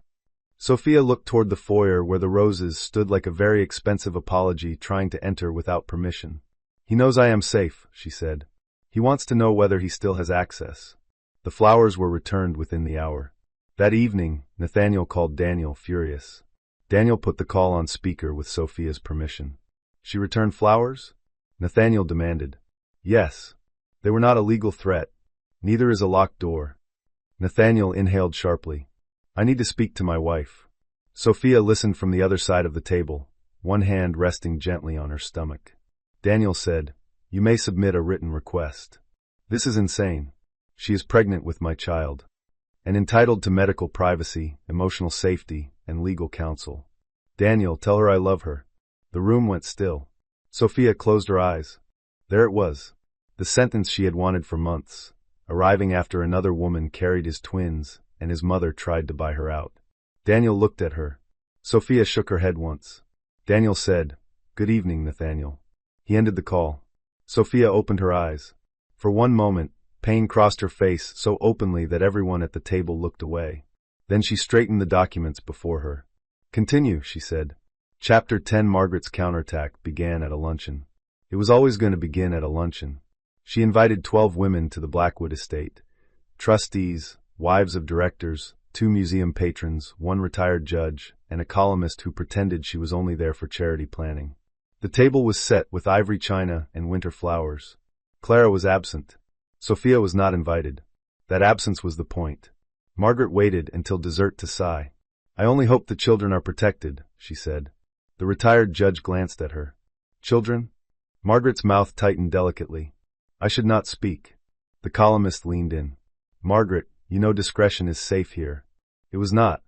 [SPEAKER 2] Sophia looked toward the foyer where the roses stood like a very expensive apology trying to enter without permission. He knows I am safe, she said. He wants to know whether he still has access. The flowers were returned within the hour. That evening, Nathaniel called Daniel, furious. Daniel put the call on speaker with Sophia's permission. She returned flowers? Nathaniel demanded. Yes. They were not a legal threat. Neither is a locked door. Nathaniel inhaled sharply. I need to speak to my wife. Sophia listened from the other side of the table, one hand resting gently on her stomach. Daniel said, You may submit a written request. This is insane. She is pregnant with my child. And entitled to medical privacy, emotional safety, and legal counsel. Daniel, tell her I love her. The room went still. Sophia closed her eyes. There it was. The sentence she had wanted for months, arriving after another woman carried his twins and his mother tried to buy her out. Daniel looked at her. Sophia shook her head once. Daniel said, Good evening, Nathaniel. He ended the call. Sophia opened her eyes. For one moment, pain crossed her face so openly that everyone at the table looked away. Then she straightened the documents before her. Continue, she said. Chapter 10. Margaret's counterattack began at a luncheon. It was always going to begin at a luncheon. She invited 12 women to the Blackwood estate. Trustees, wives of directors, 2 museum patrons, 1 retired judge, and a columnist who pretended she was only there for charity planning. The table was set with ivory china and winter flowers. Clara was absent. Sophia was not invited. That absence was the point. Margaret waited until dessert to sigh. I only hope the children are protected, she said. The retired judge glanced at her. Children? Margaret's mouth tightened delicately. I should not speak. The columnist leaned in. Margaret, you know discretion is safe here. It was not.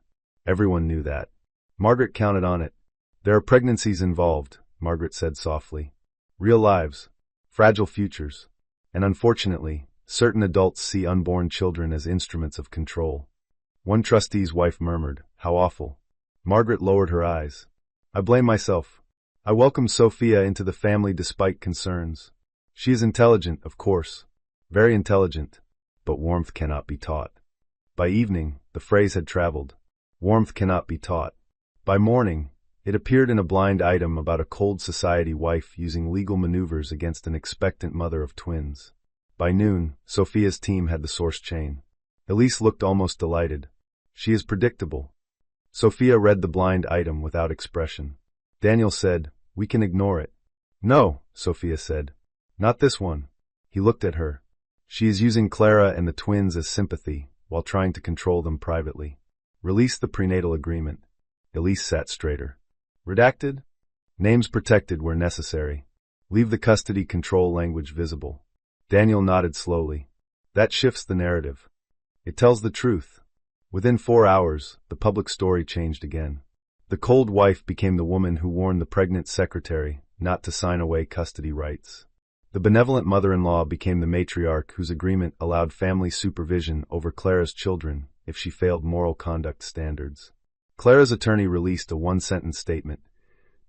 [SPEAKER 2] Everyone knew that. Margaret counted on it. There are pregnancies involved, Margaret said softly. Real lives. Fragile futures. And unfortunately, certain adults see unborn children as instruments of control. One trustee's wife murmured, "How awful." Margaret lowered her eyes. "I blame myself. I welcomed Sophia into the family despite concerns. She is intelligent, of course. Very intelligent. But warmth cannot be taught." By evening, the phrase had traveled. Warmth cannot be taught. By morning, it appeared in a blind item about a cold society wife using legal maneuvers against an expectant mother of twins. By noon, Sophia's team had the source chain. Elise looked almost delighted. She is predictable. Sophia read the blind item without expression. Daniel said, "We can ignore it." "No," Sophia said. "Not this one." He looked at her. She is using Clara and the twins as sympathy, while trying to control them privately. Release the prenatal agreement. Elise sat straighter. Redacted? Names protected where necessary. Leave the custody control language visible. Daniel nodded slowly. That shifts the narrative. It tells the truth. Within 4 hours, the public story changed again. The cold wife became the woman who warned the pregnant secretary not to sign away custody rights. The benevolent mother-in-law became the matriarch whose agreement allowed family supervision over Clara's children if she failed moral conduct standards. Clara's attorney released a one-sentence statement.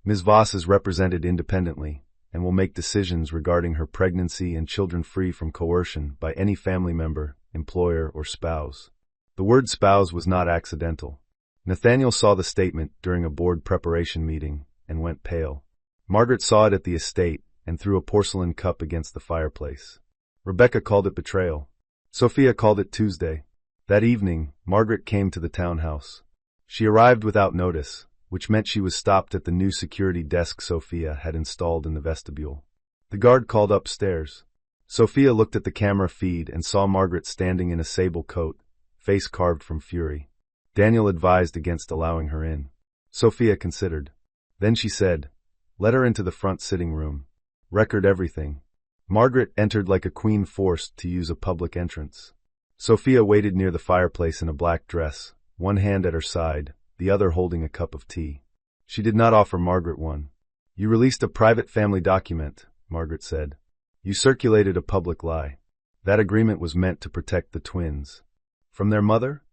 [SPEAKER 2] Ms. Voss is represented independently and will make decisions regarding her pregnancy and children free from coercion by any family member, employer, or spouse. The word spouse was not accidental. Nathaniel saw the statement during a board preparation meeting and went pale. Margaret saw it at the estate and threw a porcelain cup against the fireplace. Rebecca called it betrayal. Sophia called it Tuesday. That evening, Margaret came to the townhouse. She arrived without notice, which meant she was stopped at the new security desk Sophia had installed in the vestibule. The guard called upstairs. Sophia looked at the camera feed and saw Margaret standing in a sable coat, face carved from fury. Daniel advised against allowing her in. Sophia considered. Then she said, "Let her into the front sitting room. Record everything." Margaret entered like a queen forced to use a public entrance. Sophia waited near the fireplace in a black dress, one hand at her side, the other holding a cup of tea. She did not offer Margaret one. "You released a private family document," Margaret said. "You circulated a public lie. That agreement was meant to protect the twins. From their mother?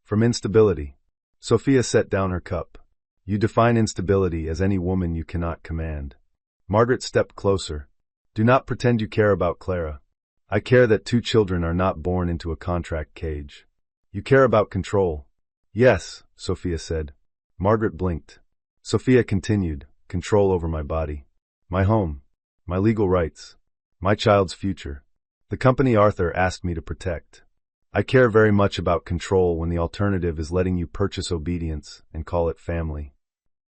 [SPEAKER 2] From instability." Sophia set down her cup. "You define instability as any woman you cannot command." Margaret stepped closer. "Do not pretend you care about Clara. I care that 2 children are not born into a contract cage. You care about control." "Yes," Sophia said. Margaret blinked. Sophia continued, "Control over my body, my home, my legal rights, my child's future. The company Arthur asked me to protect. I care very much about control when the alternative is letting you purchase obedience and call it family."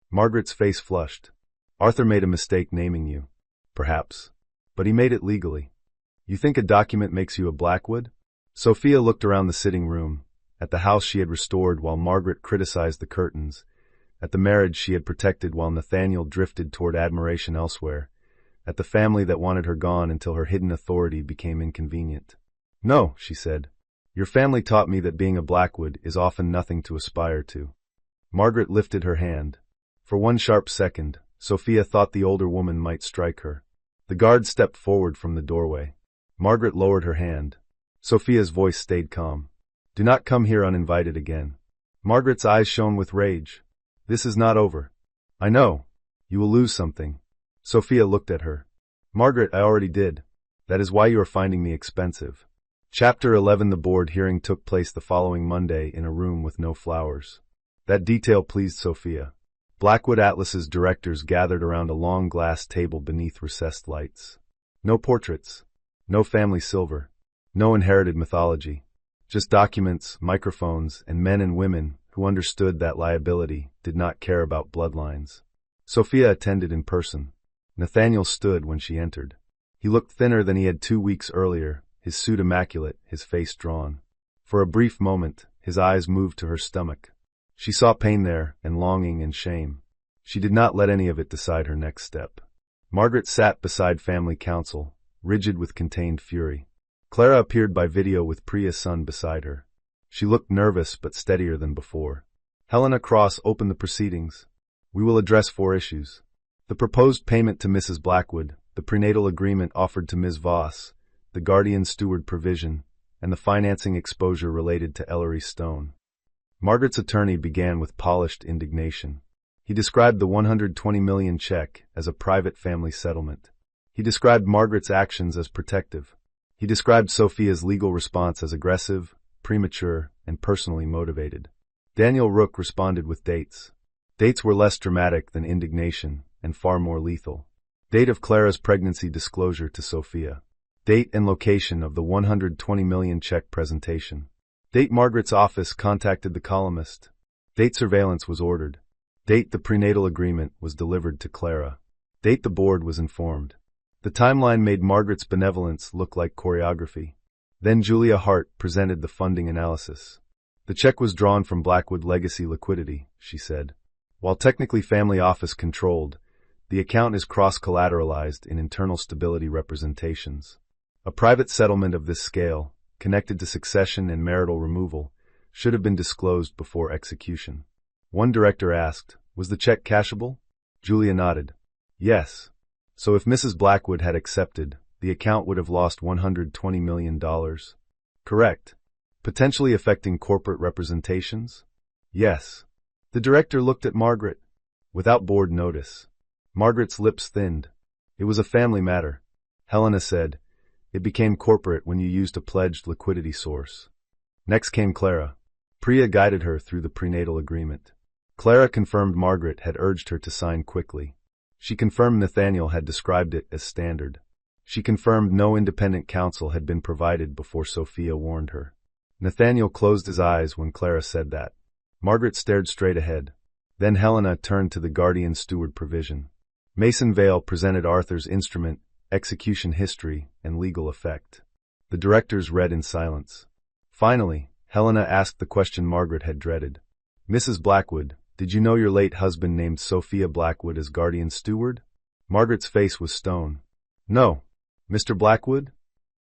[SPEAKER 2] Margaret's face flushed. "Arthur made a mistake naming you. Perhaps. But he made it legally. You think a document makes you a Blackwood?" Sophia looked around the sitting room, at the house she had restored while Margaret criticized the curtains, at the marriage she had protected while Nathaniel drifted toward admiration elsewhere, at the family that wanted her gone until her hidden authority became inconvenient. "No," she said. "Your family taught me that being a Blackwood is often nothing to aspire to." Margaret lifted her hand. For one sharp second, Sophia thought the older woman might strike her. The guard stepped forward from the doorway. Margaret lowered her hand. Sophia's voice stayed calm. "Do not come here uninvited again." Margaret's eyes shone with rage. "This is not over." "I know. You will lose something." Sophia looked at her. "Margaret, I already did. That is why you are finding me expensive." Chapter 11. The board hearing took place the following Monday in a room with no flowers. That detail pleased Sophia. Blackwood Atlas's directors gathered around a long glass table beneath recessed lights. No portraits. No family silver. No inherited mythology. Just documents, microphones, and men and women who understood that liability did not care about bloodlines. Sophia attended in person. Nathaniel stood when she entered. He looked thinner than he had 2 weeks earlier, his suit immaculate, his face drawn. For a brief moment, his eyes moved to her stomach. She saw pain there, and longing and shame. She did not let any of it decide her next step. Margaret sat beside family counsel, rigid with contained fury. Clara appeared by video with Priya's son beside her. She looked nervous but steadier than before. Helena Cross opened the proceedings. We will address 4 issues. The proposed payment to Mrs. Blackwood, the prenatal agreement offered to Ms. Voss, the guardian steward provision, and the financing exposure related to Ellery Stone. Margaret's attorney began with polished indignation. He described the $120 million check as a private family settlement. He described Margaret's actions as protective. He described Sophia's legal response as aggressive, premature, and personally motivated. Daniel Rook responded with dates. Dates were less dramatic than indignation and far more lethal. Date of Clara's pregnancy disclosure to Sophia. Date and location of the $120 million check presentation. Date Margaret's office contacted the columnist. Date surveillance was ordered. Date the prenatal agreement was delivered to Clara. Date the board was informed. The timeline made Margaret's benevolence look like choreography. Then Julia Hart presented the funding analysis. The check was drawn from Blackwood legacy liquidity, she said. While technically family office controlled, the account is cross-collateralized in internal stability representations. A private settlement of this scale, connected to succession and marital removal, should have been disclosed before execution. One director asked, "Was the check cashable?" Julia nodded. Yes. So if Mrs. Blackwood had accepted, the account would have lost $120 million. Correct. Potentially affecting corporate representations? Yes. The director looked at Margaret. Without board notice. Margaret's lips thinned. It was a family matter. Helena said, "It became corporate when you used a pledged liquidity source." Next came Clara. Priya guided her through the prenatal agreement. Clara confirmed Margaret had urged her to sign quickly. She confirmed Nathaniel had described it as standard. She confirmed no independent counsel had been provided before Sophia warned her. Nathaniel closed his eyes when Clara said that. Margaret stared straight ahead. Then Helena turned to the guardian steward provision. Mason Vale presented Arthur's instrument, execution history, and legal effect. The directors read in silence. Finally, Helena asked the question Margaret had dreaded. "Mrs. Blackwood, did you know your late husband named Sophia Blackwood as guardian steward?" Margaret's face was stone. "No." "Mr. Blackwood?"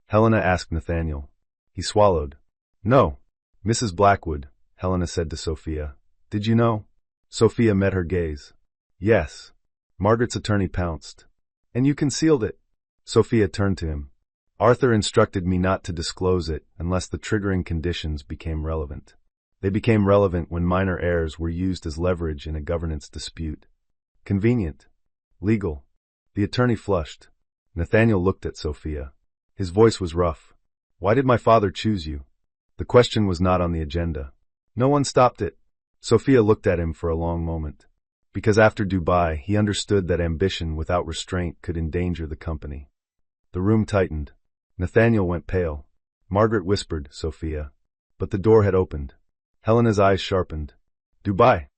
[SPEAKER 2] Helena asked Nathaniel. He swallowed. "No." "Mrs. Blackwood," Helena said to Sophia. "Did you know?" Sophia met her gaze. "Yes." Margaret's attorney pounced. "And you concealed it?" Sophia turned to him. "Arthur instructed me not to disclose it unless the triggering conditions became relevant. They became relevant when minor heirs were used as leverage in a governance dispute. Convenient. Legal." The attorney flushed. Nathaniel looked at Sophia. His voice was rough. "Why did my father choose you?" The question was not on the agenda. No one stopped it. Sophia looked at him for a long moment. Because after Dubai, he understood that ambition without restraint could endanger the company. The room tightened. Nathaniel went pale. Margaret whispered, "Sophia." But the door had opened. Helena's eyes sharpened. "Dubai."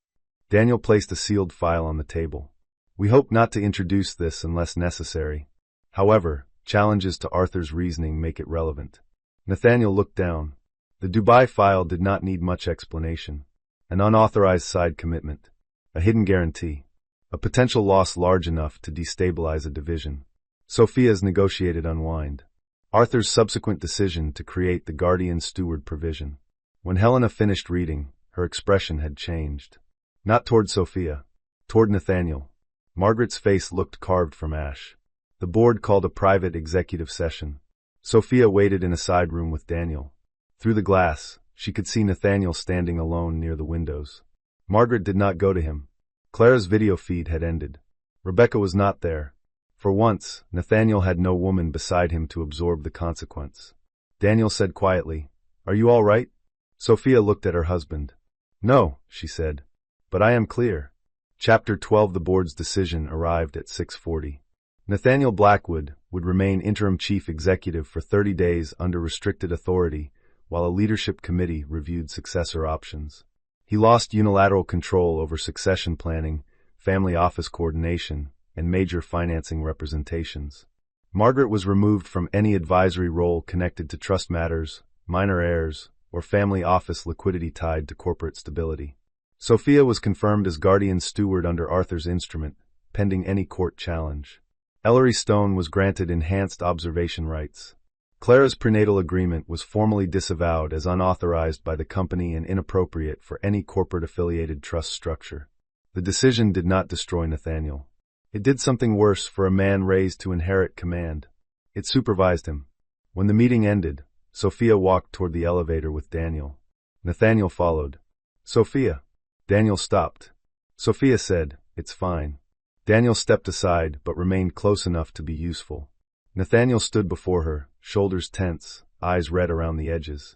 [SPEAKER 2] Daniel placed a sealed file on the table. "We hope not to introduce this unless necessary. However, challenges to Arthur's reasoning make it relevant." Nathaniel looked down. The Dubai file did not need much explanation. An unauthorized side commitment. A hidden guarantee. A potential loss large enough to destabilize a division. Sophia's negotiated unwind. Arthur's subsequent decision to create the guardian steward provision. When Helena finished reading, her expression had changed. Not toward Sophia. Toward Nathaniel. Margaret's face looked carved from ash. The board called a private executive session. Sophia waited in a side room with Daniel. Through the glass, she could see Nathaniel standing alone near the windows. Margaret did not go to him. Clara's video feed had ended. Rebecca was not there. For once, Nathaniel had no woman beside him to absorb the consequence. Daniel said quietly, "Are you all right?" Sophia looked at her husband. "No," she said. "But I am clear." Chapter 12. The board's decision arrived at 6:40. Nathaniel Blackwood would remain interim chief executive for 30 days under restricted authority while a leadership committee reviewed successor options. He lost unilateral control over succession planning, family office coordination, and major financing representations. Margaret was removed from any advisory role connected to trust matters, minor heirs, or family office liquidity tied to corporate stability. Sophia was confirmed as guardian steward under Arthur's instrument, pending any court challenge. Ellery Stone was granted enhanced observation rights. Clara's prenatal agreement was formally disavowed as unauthorized by the company and inappropriate for any corporate-affiliated trust structure. The decision did not destroy Nathaniel. It did something worse for a man raised to inherit command. It supervised him. When the meeting ended, Sophia walked toward the elevator with Daniel. Nathaniel followed. "Sophia." Daniel stopped. Sophia said, "It's fine." Daniel stepped aside but remained close enough to be useful. Nathaniel stood before her, shoulders tense, eyes red around the edges.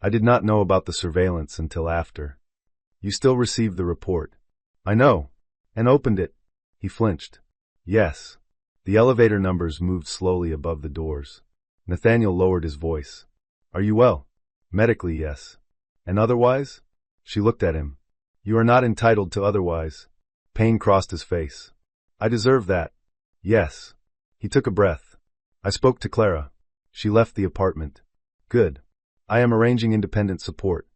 [SPEAKER 2] "I did not know about the surveillance until after." "You still received the report." "I know. And opened it." He flinched. "Yes." The elevator numbers moved slowly above the doors. Nathaniel lowered his voice. "Are you well?" "Medically, yes." "And otherwise?" She looked at him. "You are not entitled to otherwise." Pain crossed his face. "I deserve that." "Yes." He took a breath. "I spoke to Clara. She left the apartment." "Good." "I am arranging independent support."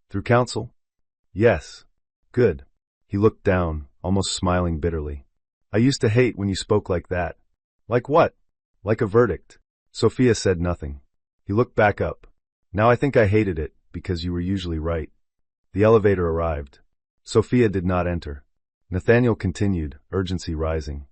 [SPEAKER 2] "Through counsel?" "Yes." "Good." He looked down, almost smiling bitterly. "I used to hate when you spoke like that." "Like what?" "Like a verdict." Sophia said nothing. He looked back up. "Now I think I hated it, because you were usually right." The elevator arrived. Sophia did not enter. Nathaniel continued, urgency rising.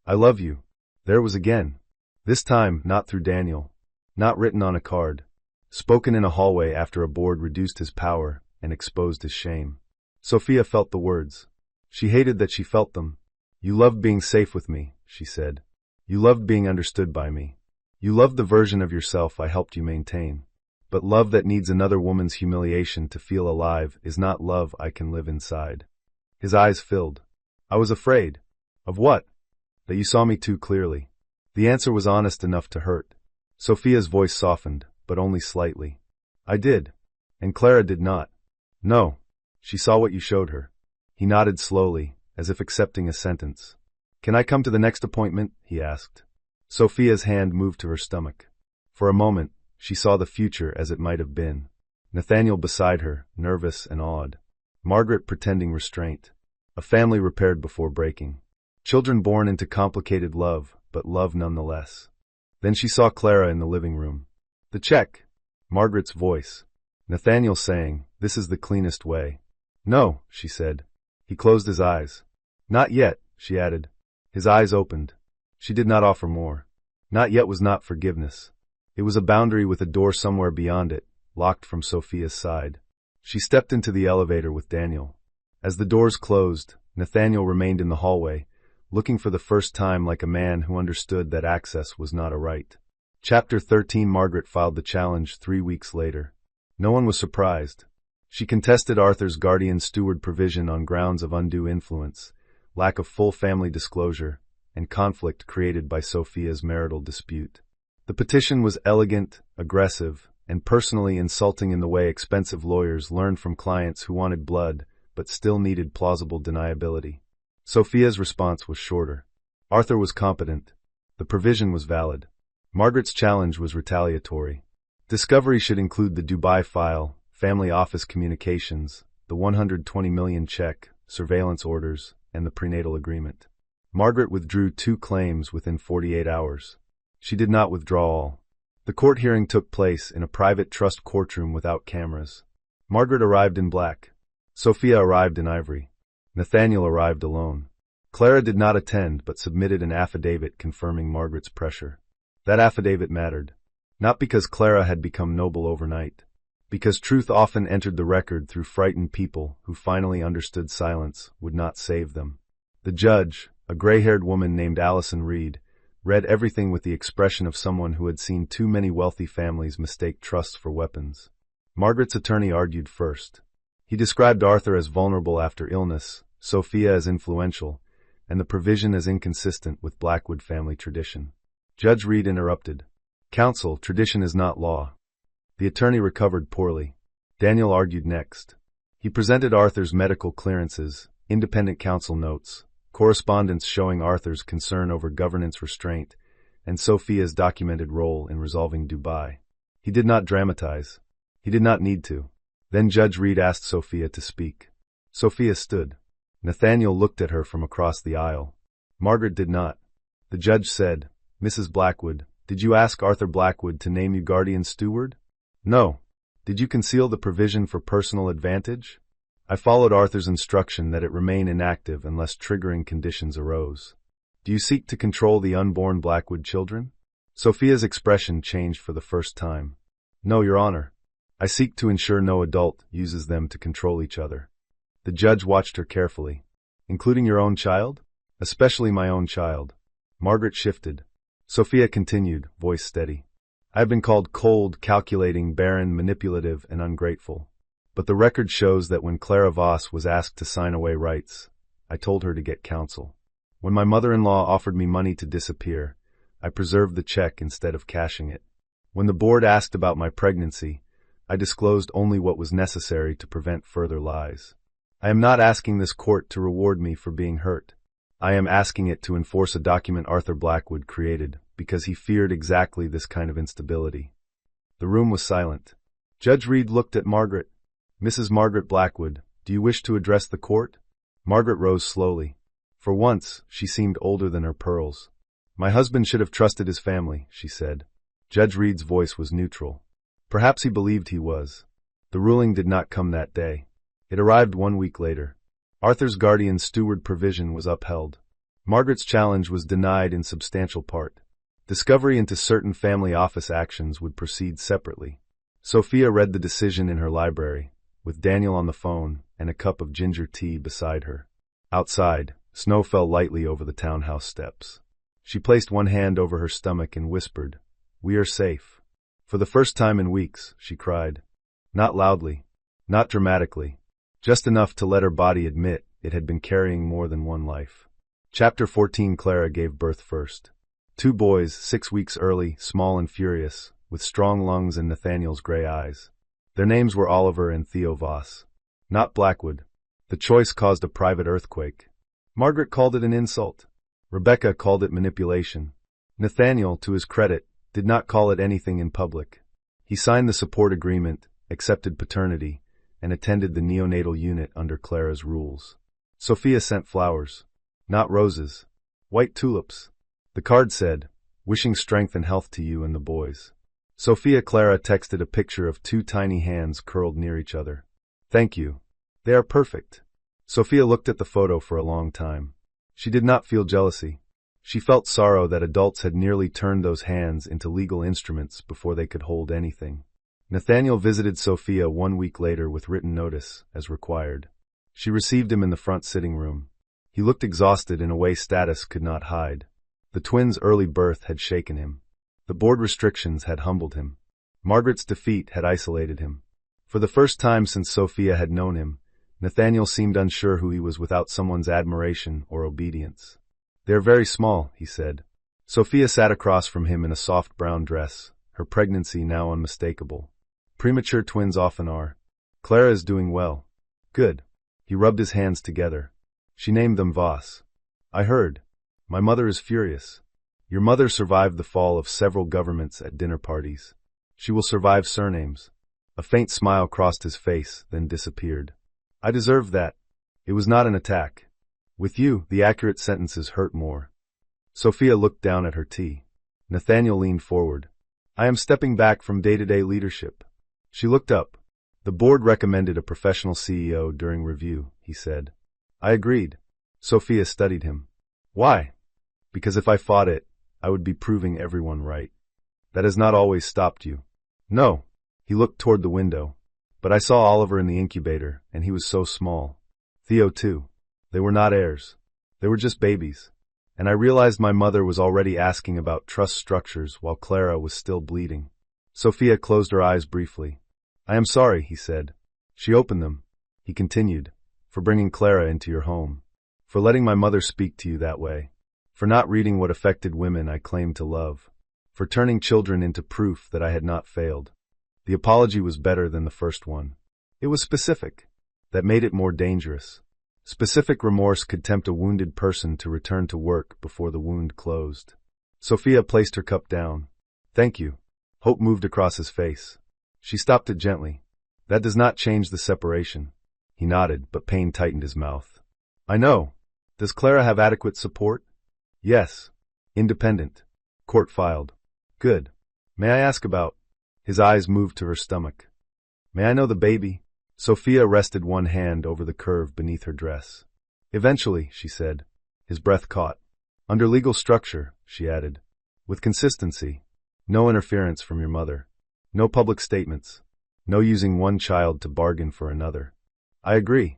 [SPEAKER 2] "I love you." There it was again. This time, not through Daniel. Not written on a card. Spoken in a hallway after a board reduced his power and exposed his shame. Sophia felt the words. She hated that she felt them. "You loved being safe with me," she said. "You loved being understood by me. You loved the version of yourself I helped you maintain. But love that needs another woman's humiliation to feel alive is not love I can live inside." His eyes filled. "I was afraid." "Of what?" "That you saw me too clearly." The answer was honest enough to hurt. Sophia's voice softened, but only slightly. "I did. And Clara did not." "No. She saw what you showed her." He nodded slowly, as if accepting a sentence. "Can I come to the next appointment?" he asked. Sophia's hand moved to her stomach. For a moment, she saw the future as it might have been. Nathaniel beside her, nervous and awed. Margaret pretending restraint. A family repaired before breaking. Children born into complicated love, but love nonetheless. Then she saw Clara in the living room. "The check." Margaret's voice. Nathaniel saying, "This is the cleanest way." "No," she said. He closed his eyes. "Not yet," she added. His eyes opened. She did not offer more. Not yet was not forgiveness. It was a boundary with a door somewhere beyond it, locked from Sophia's side. She stepped into the elevator with Daniel. As the doors closed, Nathaniel remained in the hallway, looking for the first time like a man who understood that access was not a right. Chapter 13. Margaret filed the challenge 3 weeks later. No one was surprised. She contested Arthur's guardian steward provision on grounds of undue influence, lack of full family disclosure, and conflict created by Sophia's marital dispute. The petition was elegant, aggressive, and personally insulting in the way expensive lawyers learned from clients who wanted blood but still needed plausible deniability. Sophia's response was shorter. Arthur was competent. The provision was valid. Margaret's challenge was retaliatory. Discovery should include the Dubai file, family office communications, the $120 million check, surveillance orders, and the prenatal agreement. Margaret withdrew 2 claims within 48 hours. She did not withdraw all. The court hearing took place in a private trust courtroom without cameras. Margaret arrived in black. Sophia arrived in ivory. Nathaniel arrived alone. Clara did not attend but submitted an affidavit confirming Margaret's pressure. That affidavit mattered. Not because Clara had become noble overnight. Because truth often entered the record through frightened people who finally understood silence would not save them. The judge, a gray-haired woman named Allison Reed, read everything with the expression of someone who had seen too many wealthy families mistake trusts for weapons. Margaret's attorney argued first. He described Arthur as vulnerable after illness, Sophia as influential, and the provision as inconsistent with Blackwood family tradition. Judge Reed interrupted. "Counsel, tradition is not law." The attorney recovered poorly. Daniel argued next. He presented Arthur's medical clearances, independent counsel notes, correspondence showing Arthur's concern over governance restraint, and Sophia's documented role in resolving Dubai. He did not dramatize. He did not need to. Then Judge Reed asked Sophia to speak. Sophia stood. Nathaniel looked at her from across the aisle. Margaret did not. The judge said, "Mrs. Blackwood, Did you ask Arthur Blackwood to name you guardian steward? No. Did you conceal the provision for personal advantage? I followed Arthur's instruction that it remain inactive unless triggering conditions arose. Do you seek to control the unborn Blackwood children? Sophia's expression changed for the first time. No, Your Honor. I seek to ensure no adult uses them to control each other. The judge watched her carefully. Including your own child? Especially my own child. Margaret shifted. Sophia continued, voice steady. I have been called cold, calculating, barren, manipulative, and ungrateful. But the record shows that when Clara Voss was asked to sign away rights, I told her to get counsel. When my mother-in-law offered me money to disappear, I preserved the check instead of cashing it. When the board asked about my pregnancy, I disclosed only what was necessary to prevent further lies. I am not asking this court to reward me for being hurt. I am asking it to enforce a document Arthur Blackwood created because he feared exactly this kind of instability. The room was silent. Judge Reed looked at Margaret. Mrs. Margaret Blackwood, do you wish to address the court? Margaret rose slowly. For once, she seemed older than her pearls. My husband should have trusted his family, she said. Judge Reed's voice was neutral. Perhaps he believed he was. The ruling did not come that day. It arrived 1 week later. Arthur's guardian steward provision was upheld. Margaret's challenge was denied in substantial part. Discovery into certain family office actions would proceed separately. Sophia read the decision in her library, with Daniel on the phone and a cup of ginger tea beside her. Outside, snow fell lightly over the townhouse steps. She placed one hand over her stomach and whispered, "We are safe." For the first time in weeks, she cried. Not loudly, not dramatically, just enough to let her body admit it had been carrying more than one life. Chapter 14. Clara gave birth first. 2 boys, 6 weeks early, small and furious, with strong lungs and Nathaniel's gray eyes. Their names were Oliver and Theo Voss. Not Blackwood. The choice caused a private earthquake. Margaret called it an insult. Rebecca called it manipulation. Nathaniel, to his credit, did not call it anything in public. He signed the support agreement, accepted paternity, and attended the neonatal unit under Clara's rules. Sophia sent flowers. Not roses. White tulips. The card said, "Wishing strength and health to you and the boys." Clara texted a picture of 2 tiny hands curled near each other. "Thank you. They are perfect." Sophia looked at the photo for a long time. She did not feel jealousy. She felt sorrow that adults had nearly turned those hands into legal instruments before they could hold anything. Nathaniel visited Sophia 1 week later with written notice, as required. She received him in the front sitting room. He looked exhausted in a way status could not hide. The twins' early birth had shaken him. The board restrictions had humbled him. Margaret's defeat had isolated him. For the first time since Sophia had known him, Nathaniel seemed unsure who he was without someone's admiration or obedience. "They're very small," he said. Sophia sat across from him in a soft brown dress, her pregnancy now unmistakable. Premature twins often are. "Clara is doing well." "Good." He rubbed his hands together. "She named them Voss." "I heard. My mother is furious." "Your mother survived the fall of several governments at dinner parties. She will survive surnames." A faint smile crossed his face, then disappeared. "I deserved that. It was not an attack. With you, the accurate sentences hurt more." Sophia looked down at her tea. Nathaniel leaned forward. "I am stepping back from day-to-day leadership." She looked up. "The board recommended a professional CEO during review," he said. I agreed. Sophia studied him. "Why?" "Because if I fought it, I would be proving everyone right." "That has not always stopped you." "No." He looked toward the window. "But I saw Oliver in the incubator, and he was so small. Theo too. They were not heirs. They were just babies. And I realized my mother was already asking about trust structures while Clara was still bleeding." Sophia closed her eyes briefly. "I am sorry," he said. She opened them. He continued, "For bringing Clara into your home. For letting my mother speak to you that way. For not reading what affected women I claimed to love. For turning children into proof that I had not failed." The apology was better than the first one. It was specific. That made it more dangerous. Specific remorse could tempt a wounded person to return to work before the wound closed. Sophia placed her cup down. "Thank you." Hope moved across his face. She stopped it gently. "That does not change the separation." He nodded, but pain tightened his mouth. "I know. Does Clara have adequate support?" "Yes. Independent. Court filed." Good. May I ask about? His eyes moved to her stomach. May I know the baby? Sophia rested one hand over the curve beneath her dress. Eventually, she said. His breath caught. Under legal structure, she added. With consistency. No interference from your mother. No public statements. No using one child to bargain for another. I agree.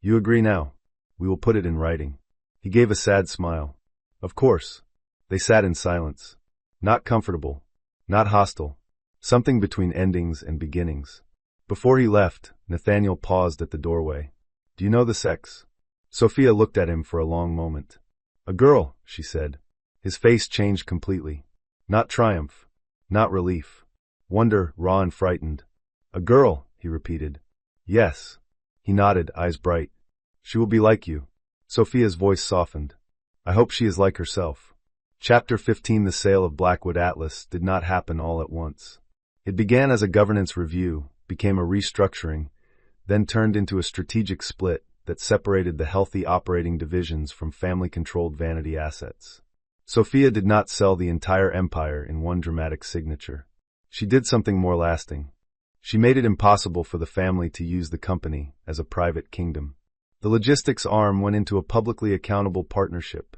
[SPEAKER 2] You agree now. We will put it in writing. He gave a sad smile. Of course. They sat in silence. Not comfortable. Not hostile. Something between endings and beginnings. Before he left, Nathaniel paused at the doorway. Do you know the sex? Sophia looked at him for a long moment. A girl, she said. His face changed completely. Not triumph. Not relief. Wonder, raw and frightened. A girl, he repeated. Yes. He nodded, eyes bright. She will be like you. Sophia's voice softened. I hope she is like herself. Chapter 15. The sale of Blackwood Atlas did not happen all at once. It began as a governance review, became a restructuring, then turned into a strategic split that separated the healthy operating divisions from family-controlled vanity assets. Sophia did not sell the entire empire in one dramatic signature. She did something more lasting. She made it impossible for the family to use the company as a private kingdom. The logistics arm went into a publicly accountable partnership.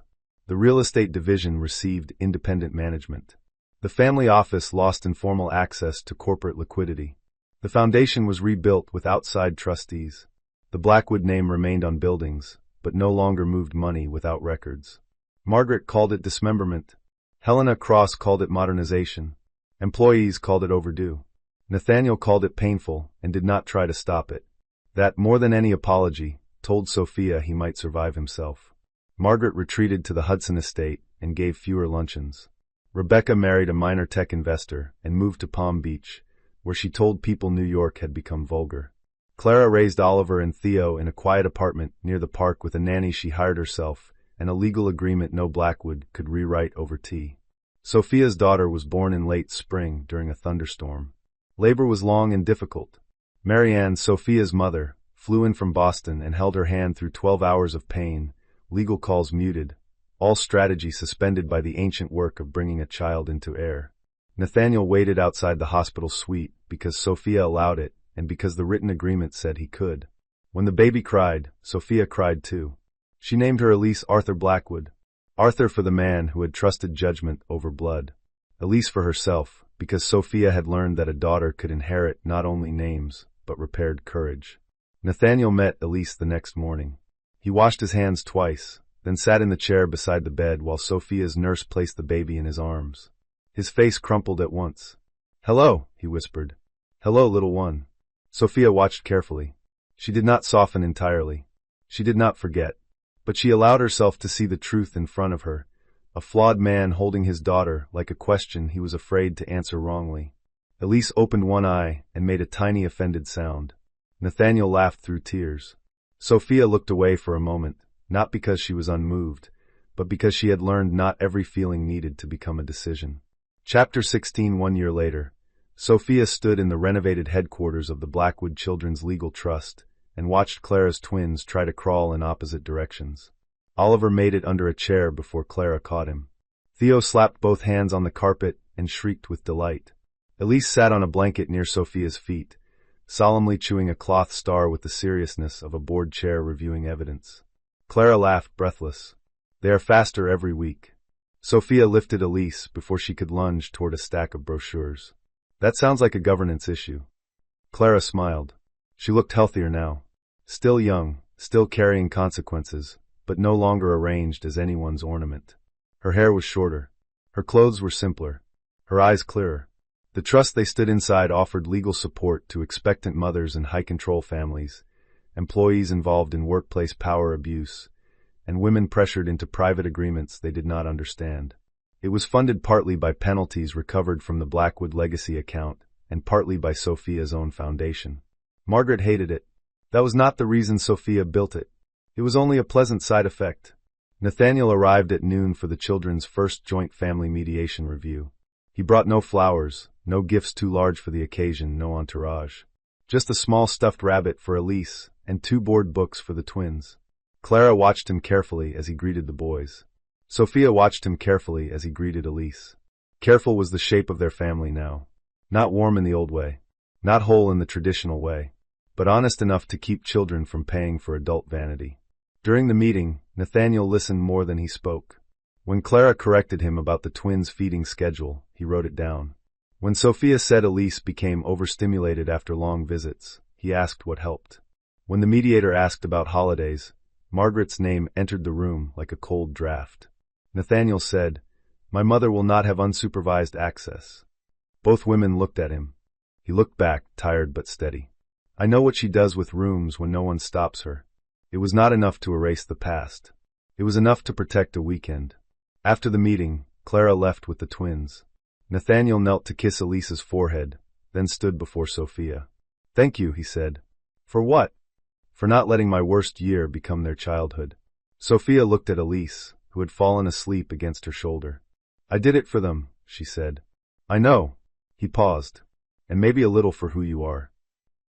[SPEAKER 2] The real estate division received independent management. The family office lost informal access to corporate liquidity. The foundation was rebuilt with outside trustees. The Blackwood name remained on buildings, but no longer moved money without records. Margaret called it dismemberment. Helena Cross called it modernization. Employees called it overdue. Nathaniel called it painful and did not try to stop it. That, more than any apology, told Sophia he might survive himself. Margaret retreated to the Hudson estate and gave fewer luncheons. Rebecca married a minor tech investor and moved to Palm Beach, where she told people New York had become vulgar. Clara raised Oliver and Theo in a quiet apartment near the park with a nanny she hired herself and a legal agreement no Blackwood could rewrite over tea. Sophia's daughter was born in late spring during a thunderstorm. Labor was long and difficult. Marianne, Sophia's mother, flew in from Boston and held her hand through 12 hours of pain, legal calls muted, all strategy suspended by the ancient work of bringing a child into air. Nathaniel waited outside the hospital suite because Sophia allowed it and because the written agreement said he could. When the baby cried, Sophia cried too. She named her Elise Arthur Blackwood. Arthur for the man who had trusted judgment over blood. Elise for herself, because Sophia had learned that a daughter could inherit not only names, but repaired courage. Nathaniel met Elise the next morning. He washed his hands twice, then sat in the chair beside the bed while Sophia's nurse placed the baby in his arms. His face crumpled at once. Hello, he whispered. Hello, little one. Sophia watched carefully. She did not soften entirely. She did not forget. But she allowed herself to see the truth in front of her, a flawed man holding his daughter like a question he was afraid to answer wrongly. Elise opened one eye and made a tiny offended sound. Nathaniel laughed through tears. Sophia looked away for a moment, not because she was unmoved, but because she had learned not every feeling needed to become a decision. Chapter 16. 1 year later, Sophia stood in the renovated headquarters of the Blackwood Children's Legal Trust and watched Clara's twins try to crawl in opposite directions. Oliver made it under a chair before Clara caught him. Theo slapped both hands on the carpet and shrieked with delight. Elise sat on a blanket near Sophia's feet, solemnly chewing a cloth star with the seriousness of a board chair reviewing evidence. Clara laughed, breathless. They are faster every week. Sophia lifted Elise before she could lunge toward a stack of brochures. That sounds like a governance issue. Clara smiled. She looked healthier now. Still young, still carrying consequences, but no longer arranged as anyone's ornament. Her hair was shorter. Her clothes were simpler. Her eyes clearer. The trust they stood inside offered legal support to expectant mothers and high-control families, employees involved in workplace power abuse, and women pressured into private agreements they did not understand. It was funded partly by penalties recovered from the Blackwood legacy account and partly by Sophia's own foundation. Margaret hated it. That was not the reason Sophia built it. It was only a pleasant side effect. Nathaniel arrived at noon for the children's first joint family mediation review. He brought no flowers, no gifts too large for the occasion, no entourage. Just a small stuffed rabbit for Elise and 2 board books for the twins. Clara watched him carefully as he greeted the boys. Sophia watched him carefully as he greeted Elise. Careful was the shape of their family now. Not warm in the old way. Not whole in the traditional way. But honest enough to keep children from paying for adult vanity. During the meeting, Nathaniel listened more than he spoke. When Clara corrected him about the twins' feeding schedule, he wrote it down. When Sophia said Elise became overstimulated after long visits, he asked what helped. When the mediator asked about holidays, Margaret's name entered the room like a cold draft. Nathaniel said, "My mother will not have unsupervised access." Both women looked at him. He looked back, tired but steady. "I know what she does with rooms when no one stops her." It was not enough to erase the past. It was enough to protect a weekend. After the meeting, Clara left with the twins. Nathaniel knelt to kiss Elise's forehead, then stood before Sophia. "Thank you," he said. "For what?" "For not letting my worst year become their childhood." Sophia looked at Elise, who had fallen asleep against her shoulder. "I did it for them," she said. "I know." He paused. "And maybe a little for who you are."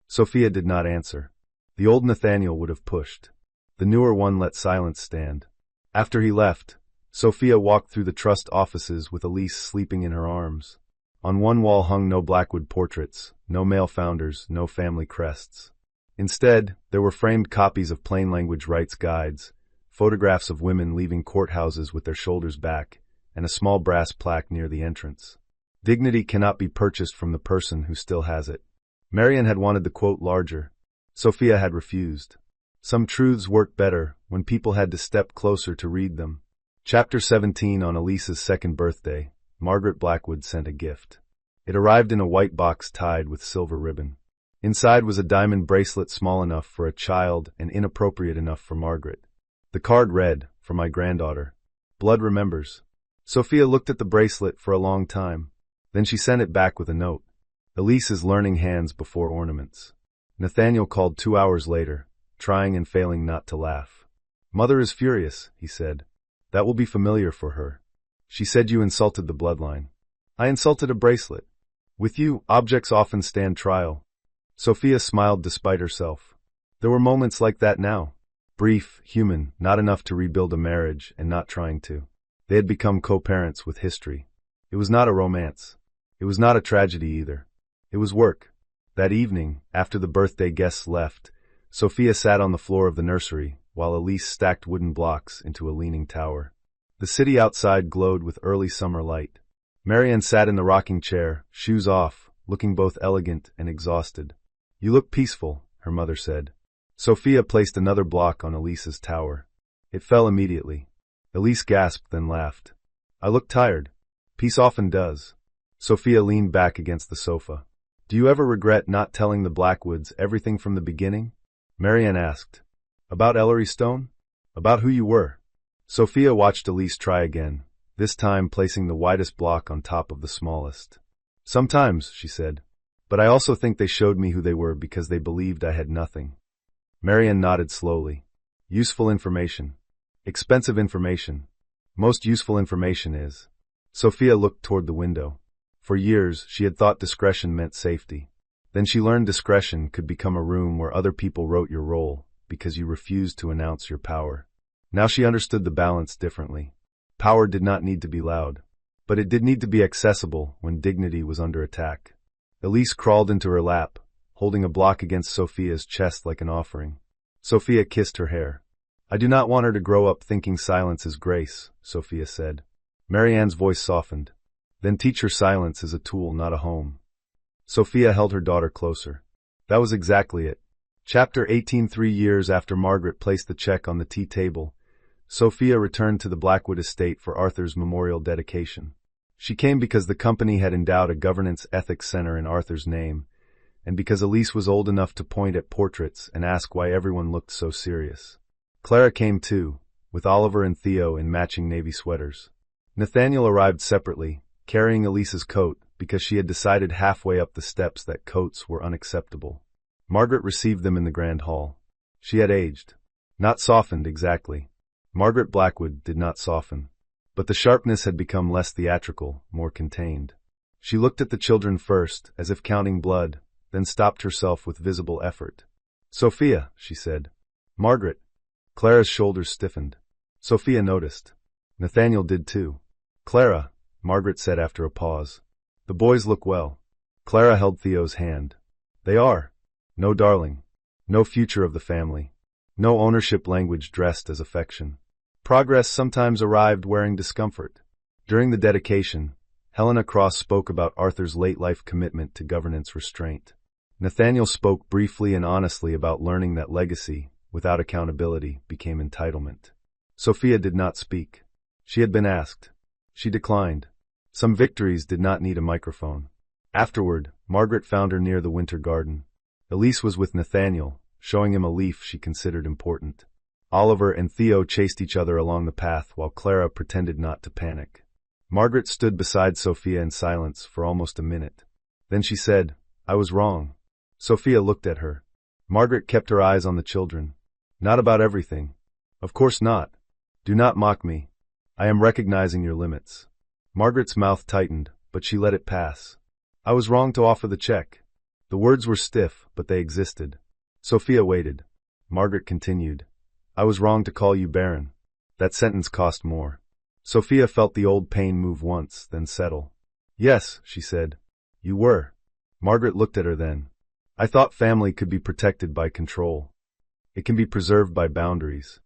[SPEAKER 2] Sophia did not answer. The old Nathaniel would have pushed. The newer one let silence stand. After he left, Sophia walked through the trust offices with Elise sleeping in her arms. On one wall hung no Blackwood portraits, no male founders, no family crests. Instead, there were framed copies of plain language rights guides, photographs of women leaving courthouses with their shoulders back, and a small brass plaque near the entrance. Dignity cannot be purchased from the person who still has it. Marian had wanted the quote larger. Sophia had refused. Some truths work better when people had to step closer to read them. Chapter 17. On Elise's second birthday, Margaret Blackwood sent a gift. It arrived in a white box tied with silver ribbon. Inside was a diamond bracelet small enough for a child and inappropriate enough for Margaret. The card read, "For my granddaughter. Blood remembers." Sophia looked at the bracelet for a long time. Then she sent it back with a note. "Elise is learning hands before ornaments." Nathaniel called 2 hours later, trying and failing not to laugh. "Mother is furious," he said. "That will be familiar for her. She said you insulted the bloodline." "I insulted a bracelet. With you, objects often stand trial." Sophia smiled despite herself. There were moments like that now. Brief, human, not enough to rebuild a marriage and not trying to. They had become co-parents with history. It was not a romance. It was not a tragedy either. It was work. That evening, after the birthday guests left, Sophia sat on the floor of the nursery while Elise stacked wooden blocks into a leaning tower. The city outside glowed with early summer light. Marian sat in the rocking chair, shoes off, looking both elegant and exhausted. "You look peaceful," her mother said. Sophia placed another block on Elise's tower. It fell immediately. Elise gasped, then laughed. "I look tired." "Peace often does." Sophia leaned back against the sofa. "Do you ever regret not telling the Blackwoods everything from the beginning?" Marian asked. "About Ellery Stone? About who you were?" Sophia watched Elise try again, this time placing the widest block on top of the smallest. "Sometimes," she said. "But I also think they showed me who they were because they believed I had nothing." Marian nodded slowly. "Useful information. Expensive information. Most useful information is." Sophia looked toward the window. For years, she had thought discretion meant safety. Then she learned discretion could become a room where other people wrote your role because you refused to announce your power. Now she understood the balance differently. Power did not need to be loud, but it did need to be accessible when dignity was under attack. Elise crawled into her lap, holding a block against Sophia's chest like an offering. Sophia kissed her hair. "I do not want her to grow up thinking silence is grace," Sophia said. Marianne's voice softened. "Then teach her silence is a tool, not a home." Sophia held her daughter closer. That was exactly it. Chapter 18. 3 years after Margaret placed the check on the tea table, Sophia returned to the Blackwood estate for Arthur's memorial dedication. She came because the company had endowed a governance ethics center in Arthur's name, and because Elise was old enough to point at portraits and ask why everyone looked so serious. Clara came too, with Oliver and Theo in matching navy sweaters. Nathaniel arrived separately, carrying Elise's coat because she had decided halfway up the steps that coats were unacceptable. Margaret received them in the grand hall. She had aged. Not softened exactly. Margaret Blackwood did not soften. But the sharpness had become less theatrical, more contained. She looked at the children first, as if counting blood, then stopped herself with visible effort. "Sophia," she said. "Margaret." Clara's shoulders stiffened. Sophia noticed. Nathaniel did too. "Clara," Margaret said after a pause. The boys look well. Clara held Theo's hand. They are. No darling. No future of the family. No ownership language dressed as affection. Progress sometimes arrived wearing discomfort. During the dedication, Helena Cross spoke about Arthur's late-life commitment to governance restraint. Nathaniel spoke briefly and honestly about learning that legacy, without accountability, became entitlement. Sophia did not speak. She had been asked. She declined. Some victories did not need a microphone. Afterward, Margaret found her near the winter garden. Elise was with Nathaniel, showing him a leaf she considered important. Oliver and Theo chased each other along the path while Clara pretended not to panic. Margaret stood beside Sophia in silence for almost a minute. Then she said, "I was wrong." Sophia looked at her. Margaret kept her eyes on the children. "Not about everything. Of course not. Do not mock me. I am recognizing your limits." Margaret's mouth tightened, but she let it pass. "I was wrong to offer the check." The words were stiff, but they existed. Sophia waited. Margaret continued, "I was wrong to call you Baron. That sentence cost more." Sophia felt the old pain move once, then settle. "Yes," she said. "You were." Margaret looked at her then. "I thought family could be protected by control. It can be preserved by boundaries.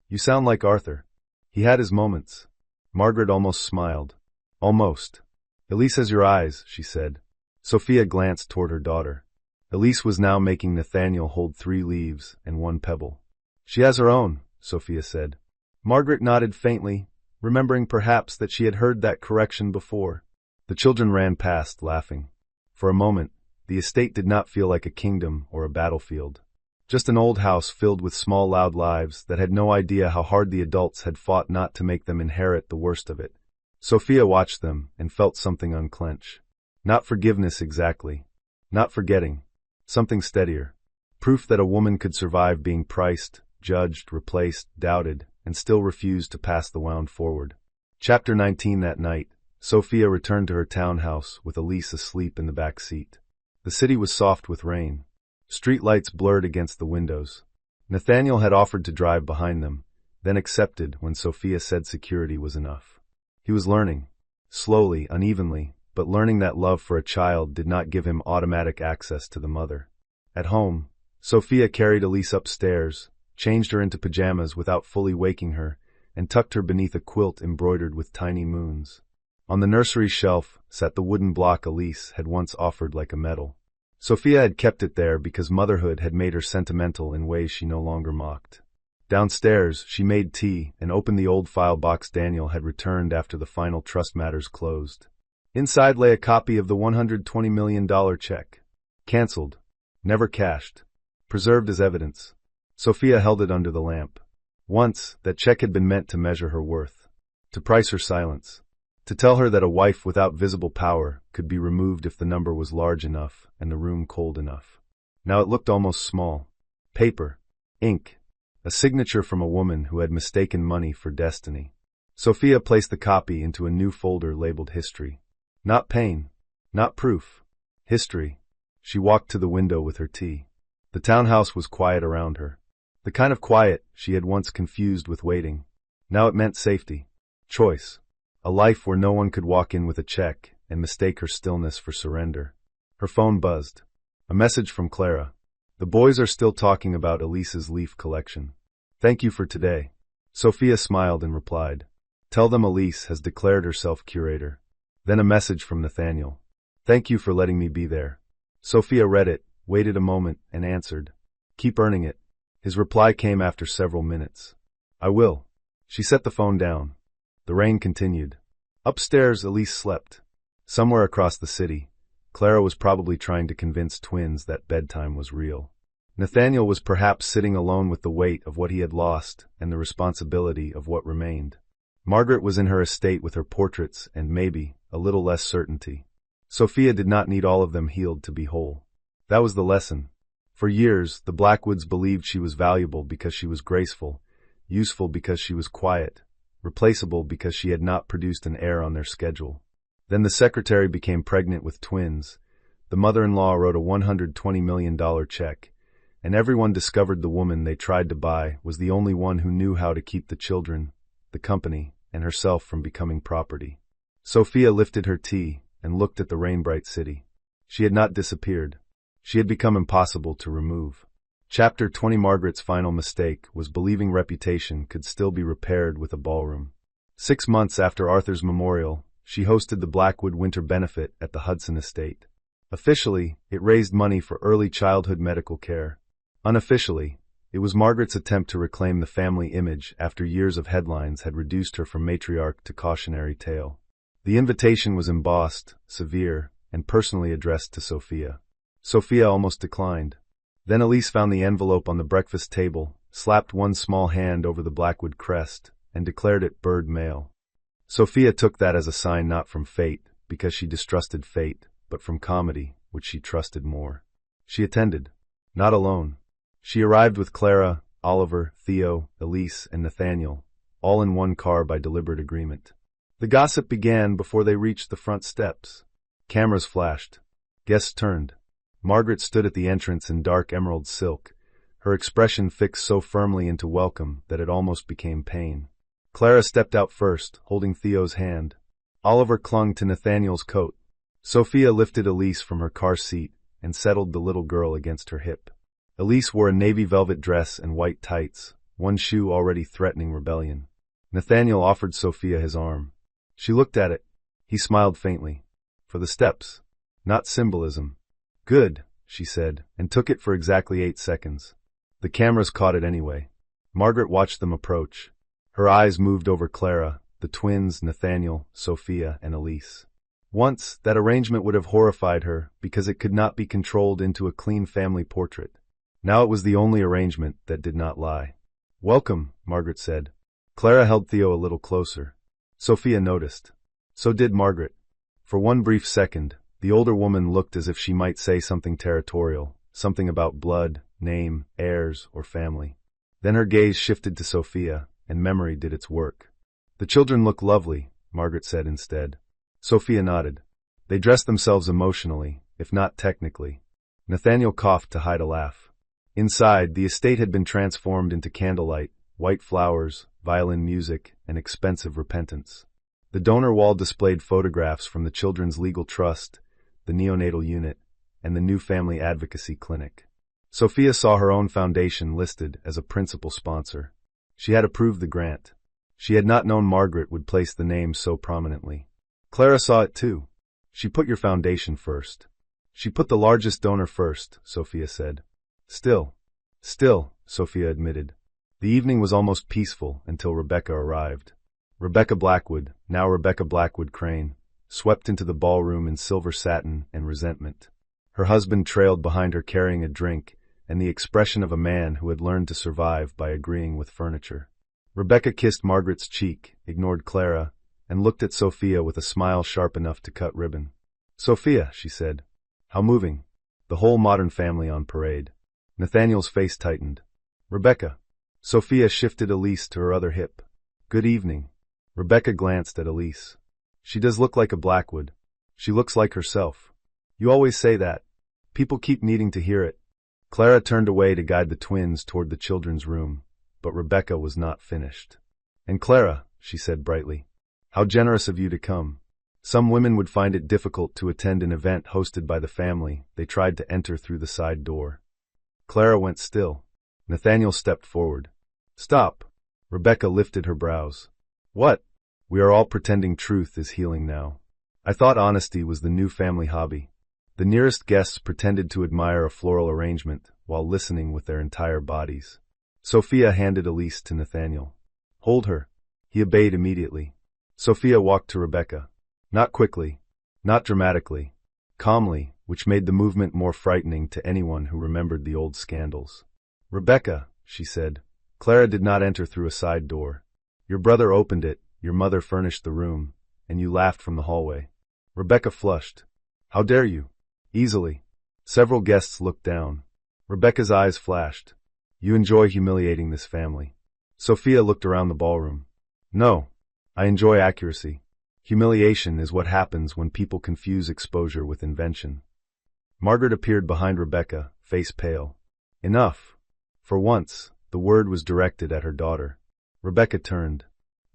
[SPEAKER 2] You sound like Arthur. He had his moments." Margaret almost smiled. "Almost." "Elise has your eyes," she said. Sophia glanced toward her daughter. Elise was now making Nathaniel hold 3 leaves and 1 pebble. "She has her own," Sophia said. Margaret nodded faintly, remembering perhaps that she had heard that correction before. The children ran past, laughing. For a moment, the estate did not feel like a kingdom or a battlefield. Just an old house filled with small loud lives that had no idea how hard the adults had fought not to make them inherit the worst of it. Sophia watched them and felt something unclench. Not forgiveness exactly. Not forgetting. Something steadier. Proof that a woman could survive being priced, judged, replaced, doubted, and still refused to pass the wound forward. Chapter 19. That night, Sophia returned to her townhouse with Elise asleep in the back seat. The city was soft with rain. Street lights blurred against the windows. Nathaniel had offered to drive behind them, then accepted when Sophia said security was enough. He was learning. Slowly, unevenly, but learning that love for a child did not give him automatic access to the mother. At home, Sophia carried Elise upstairs, changed her into pajamas without fully waking her, and tucked her beneath a quilt embroidered with tiny moons. On the nursery shelf sat the wooden block Elise had once offered like a medal. Sophia had kept it there because motherhood had made her sentimental in ways she no longer mocked. Downstairs, she made tea and opened the old file box Daniel had returned after the final trust matters closed. Inside lay a copy of the $120 million check. Cancelled. Never cashed. Preserved as evidence. Sophia held it under the lamp. Once, that check had been meant to measure her worth. To price her silence. To tell her that a wife without visible power could be removed if the number was large enough and the room cold enough. Now it looked almost small. Paper. Ink. A signature from a woman who had mistaken money for destiny. Sophia placed the copy into a new folder labeled History. Not pain. Not proof. History. She walked to the window with her tea. The townhouse was quiet around her. The kind of quiet she had once confused with waiting. Now it meant safety. Choice. A life where no one could walk in with a check and mistake her stillness for surrender. Her phone buzzed. A message from Clara. The boys are still talking about Elise's leaf collection. Thank you for today. Sophia smiled and replied. Tell them Elise has declared herself curator. Then a message from Nathaniel. Thank you for letting me be there. Sophia read it, waited a moment, and answered. Keep earning it. His reply came after several minutes. I will. She set the phone down. The rain continued. Upstairs, Elise slept. Somewhere across the city, Clara was probably trying to convince twins that bedtime was real. Nathaniel was perhaps sitting alone with the weight of what he had lost and the responsibility of what remained. Margaret was in her estate with her portraits and maybe a little less certainty. Sophia did not need all of them healed to be whole. That was the lesson. For years, the Blackwoods believed she was valuable because she was graceful, useful because she was quiet, replaceable because she had not produced an heir on their schedule. Then the secretary became pregnant with twins. The mother-in-law wrote a $120 million check, and everyone discovered the woman they tried to buy was the only one who knew how to keep the children, the company, and herself from becoming property. Sophia lifted her tea and looked at the rain-bright city. She had not disappeared. She had become impossible to remove. Chapter 20. Margaret's final mistake was believing reputation could still be repaired with a ballroom. 6 months after Arthur's memorial, she hosted the Blackwood Winter Benefit at the Hudson Estate. Officially, it raised money for early childhood medical care. Unofficially, it was Margaret's attempt to reclaim the family image after years of headlines had reduced her from matriarch to cautionary tale. The invitation was embossed, severe, and personally addressed to Sophia. Sophia almost declined. Then Elise found the envelope on the breakfast table, slapped one small hand over the Blackwood crest, and declared it bird mail. Sophia took that as a sign not from fate, because she distrusted fate, but from comedy, which she trusted more. She attended. Not alone. She arrived with Clara, Oliver, Theo, Elise, and Nathaniel, all in one car by deliberate agreement. The gossip began before they reached the front steps. Cameras flashed. Guests turned. Margaret stood at the entrance in dark emerald silk, her expression fixed so firmly into welcome that it almost became pain. Clara stepped out first, holding Theo's hand. Oliver clung to Nathaniel's coat. Sophia lifted Elise from her car seat and settled the little girl against her hip. Elise wore a navy velvet dress and white tights, one shoe already threatening rebellion. Nathaniel offered Sophia his arm. She looked at it. He smiled faintly. For the steps. Not symbolism. Good, she said, and took it for exactly 8 seconds. The cameras caught it anyway. Margaret watched them approach. Her eyes moved over Clara, the twins, Nathaniel, Sophia, and Elise. Once, that arrangement would have horrified her because it could not be controlled into a clean family portrait. Now it was the only arrangement that did not lie. Welcome, Margaret said. Clara held Theo a little closer. Sophia noticed. So did Margaret. For one brief second, the older woman looked as if she might say something territorial, something about blood, name, heirs, or family. Then her gaze shifted to Sophia, and memory did its work. The children look lovely, Margaret said instead. Sophia nodded. They dressed themselves emotionally, if not technically. Nathaniel coughed to hide a laugh. Inside, the estate had been transformed into candlelight, white flowers, violin music, and expensive repentance. The donor wall displayed photographs from the Children's Legal Trust, the neonatal unit, and the new family advocacy clinic. Sophia saw her own foundation listed as a principal sponsor. She had approved the grant. She had not known Margaret would place the name so prominently. Clara saw it too. She put your foundation first. She put the largest donor first, Sophia said. Still, Sophia admitted. The evening was almost peaceful until Rebecca arrived. Rebecca Blackwood, now Rebecca Blackwood Crane, swept into the ballroom in silver satin and resentment. Her husband trailed behind her carrying a drink and the expression of a man who had learned to survive by agreeing with furniture. Rebecca kissed Margaret's cheek, ignored Clara, and looked at Sophia with a smile sharp enough to cut ribbon. Sophia, she said. How moving. The whole modern family on parade. Nathaniel's face tightened. Rebecca. Sophia shifted Elise to her other hip. Good evening. Rebecca glanced at Elise. She does look like a Blackwood. She looks like herself. You always say that. People keep needing to hear it. Clara turned away to guide the twins toward the children's room, but Rebecca was not finished. And Clara, she said brightly, how generous of you to come. Some women would find it difficult to attend an event hosted by the family. They tried to enter through the side door. Clara went still. Nathaniel stepped forward. Stop. Rebecca lifted her brows. What? We are all pretending truth is healing now. I thought honesty was the new family hobby. The nearest guests pretended to admire a floral arrangement while listening with their entire bodies. Sophia handed Elise to Nathaniel. Hold her. He obeyed immediately. Sophia walked to Rebecca. Not quickly, not dramatically, calmly, which made the movement more frightening to anyone who remembered the old scandals. Rebecca, she said. Clara did not enter through a side door. Your brother opened it, your mother furnished the room, and you laughed from the hallway. Rebecca flushed. How dare you? Easily. Several guests looked down. Rebecca's eyes flashed. You enjoy humiliating this family. Sophia looked around the ballroom. No. I enjoy accuracy. Humiliation is what happens when people confuse exposure with invention. Margaret appeared behind Rebecca, face pale. Enough. For once, the word was directed at her daughter. Rebecca turned.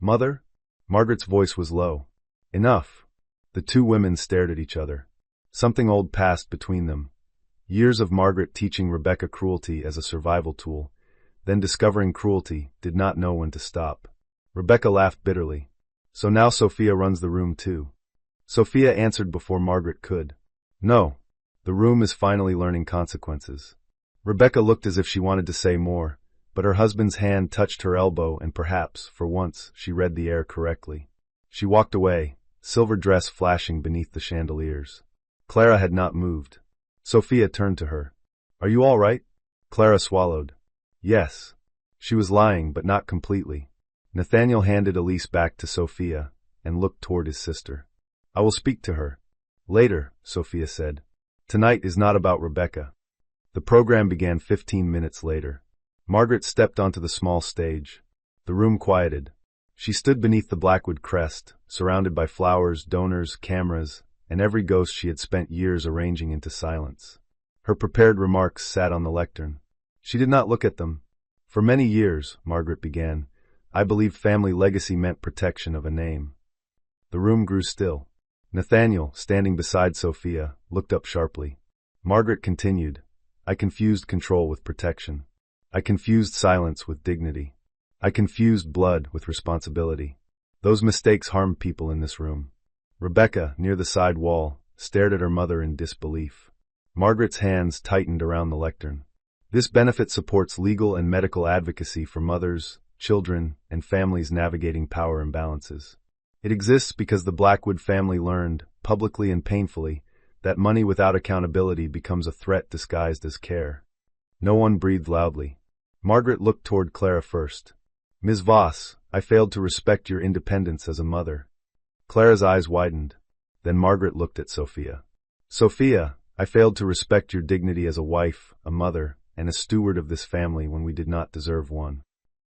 [SPEAKER 2] Mother? Margaret's voice was low. Enough. The two women stared at each other. Something old passed between them. Years of Margaret teaching Rebecca cruelty as a survival tool, then discovering cruelty, did not know when to stop. Rebecca laughed bitterly. So now Sophia runs the room too. Sophia answered before Margaret could. No. The room is finally learning consequences. Rebecca looked as if she wanted to say more, but her husband's hand touched her elbow and perhaps, for once, she read the air correctly. She walked away, silver dress flashing beneath the chandeliers. Clara had not moved. Sophia turned to her. Are you all right? Clara swallowed. Yes. She was lying, but not completely. Nathaniel handed Elise back to Sophia and looked toward his sister. I will speak to her. Later, Sophia said. Tonight is not about Rebecca. The program began 15 minutes later. Margaret stepped onto the small stage. The room quieted. She stood beneath the Blackwood crest, surrounded by flowers, donors, cameras, and every ghost she had spent years arranging into silence. Her prepared remarks sat on the lectern. She did not look at them. For many years, Margaret began, I believed family legacy meant protection of a name. The room grew still. Nathaniel, standing beside Sophia, looked up sharply. Margaret continued, I confused control with protection. I confused silence with dignity. I confused blood with responsibility. Those mistakes harmed people in this room. Rebecca, near the side wall, stared at her mother in disbelief. Margaret's hands tightened around the lectern. This benefit supports legal and medical advocacy for mothers, children, and families navigating power imbalances. It exists because the Blackwood family learned, publicly and painfully, that money without accountability becomes a threat disguised as care. No one breathed loudly. Margaret looked toward Clara first. Ms. Voss, I failed to respect your independence as a mother. Clara's eyes widened. Then Margaret looked at Sophia. Sophia, I failed to respect your dignity as a wife, a mother, and a steward of this family when we did not deserve one.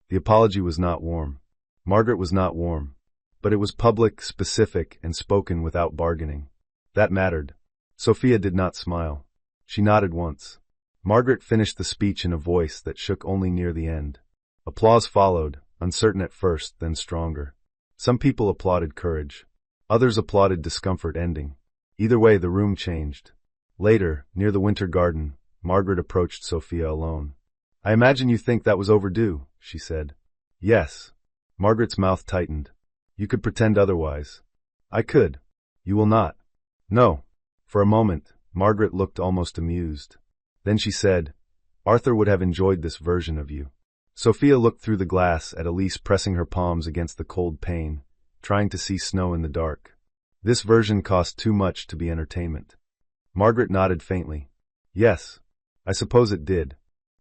[SPEAKER 2] The apology was not warm. Margaret was not warm. But it was public, specific, and spoken without bargaining. That mattered. Sophia did not smile. She nodded once. Margaret finished the speech in a voice that shook only near the end. Applause followed, uncertain at first, then stronger. Some people applauded courage. Others applauded discomfort ending. Either way, the room changed. Later, near the winter garden, Margaret approached Sophia alone. I imagine you think that was overdue, she said. Yes. Margaret's mouth tightened. You could pretend otherwise. I could. You will not. No. For a moment, Margaret looked almost amused. Then she said, Arthur would have enjoyed this version of you. Sophia looked through the glass at Elise pressing her palms against the cold pane, trying to see snow in the dark. This version cost too much to be entertainment. Margaret nodded faintly. Yes, I suppose it did.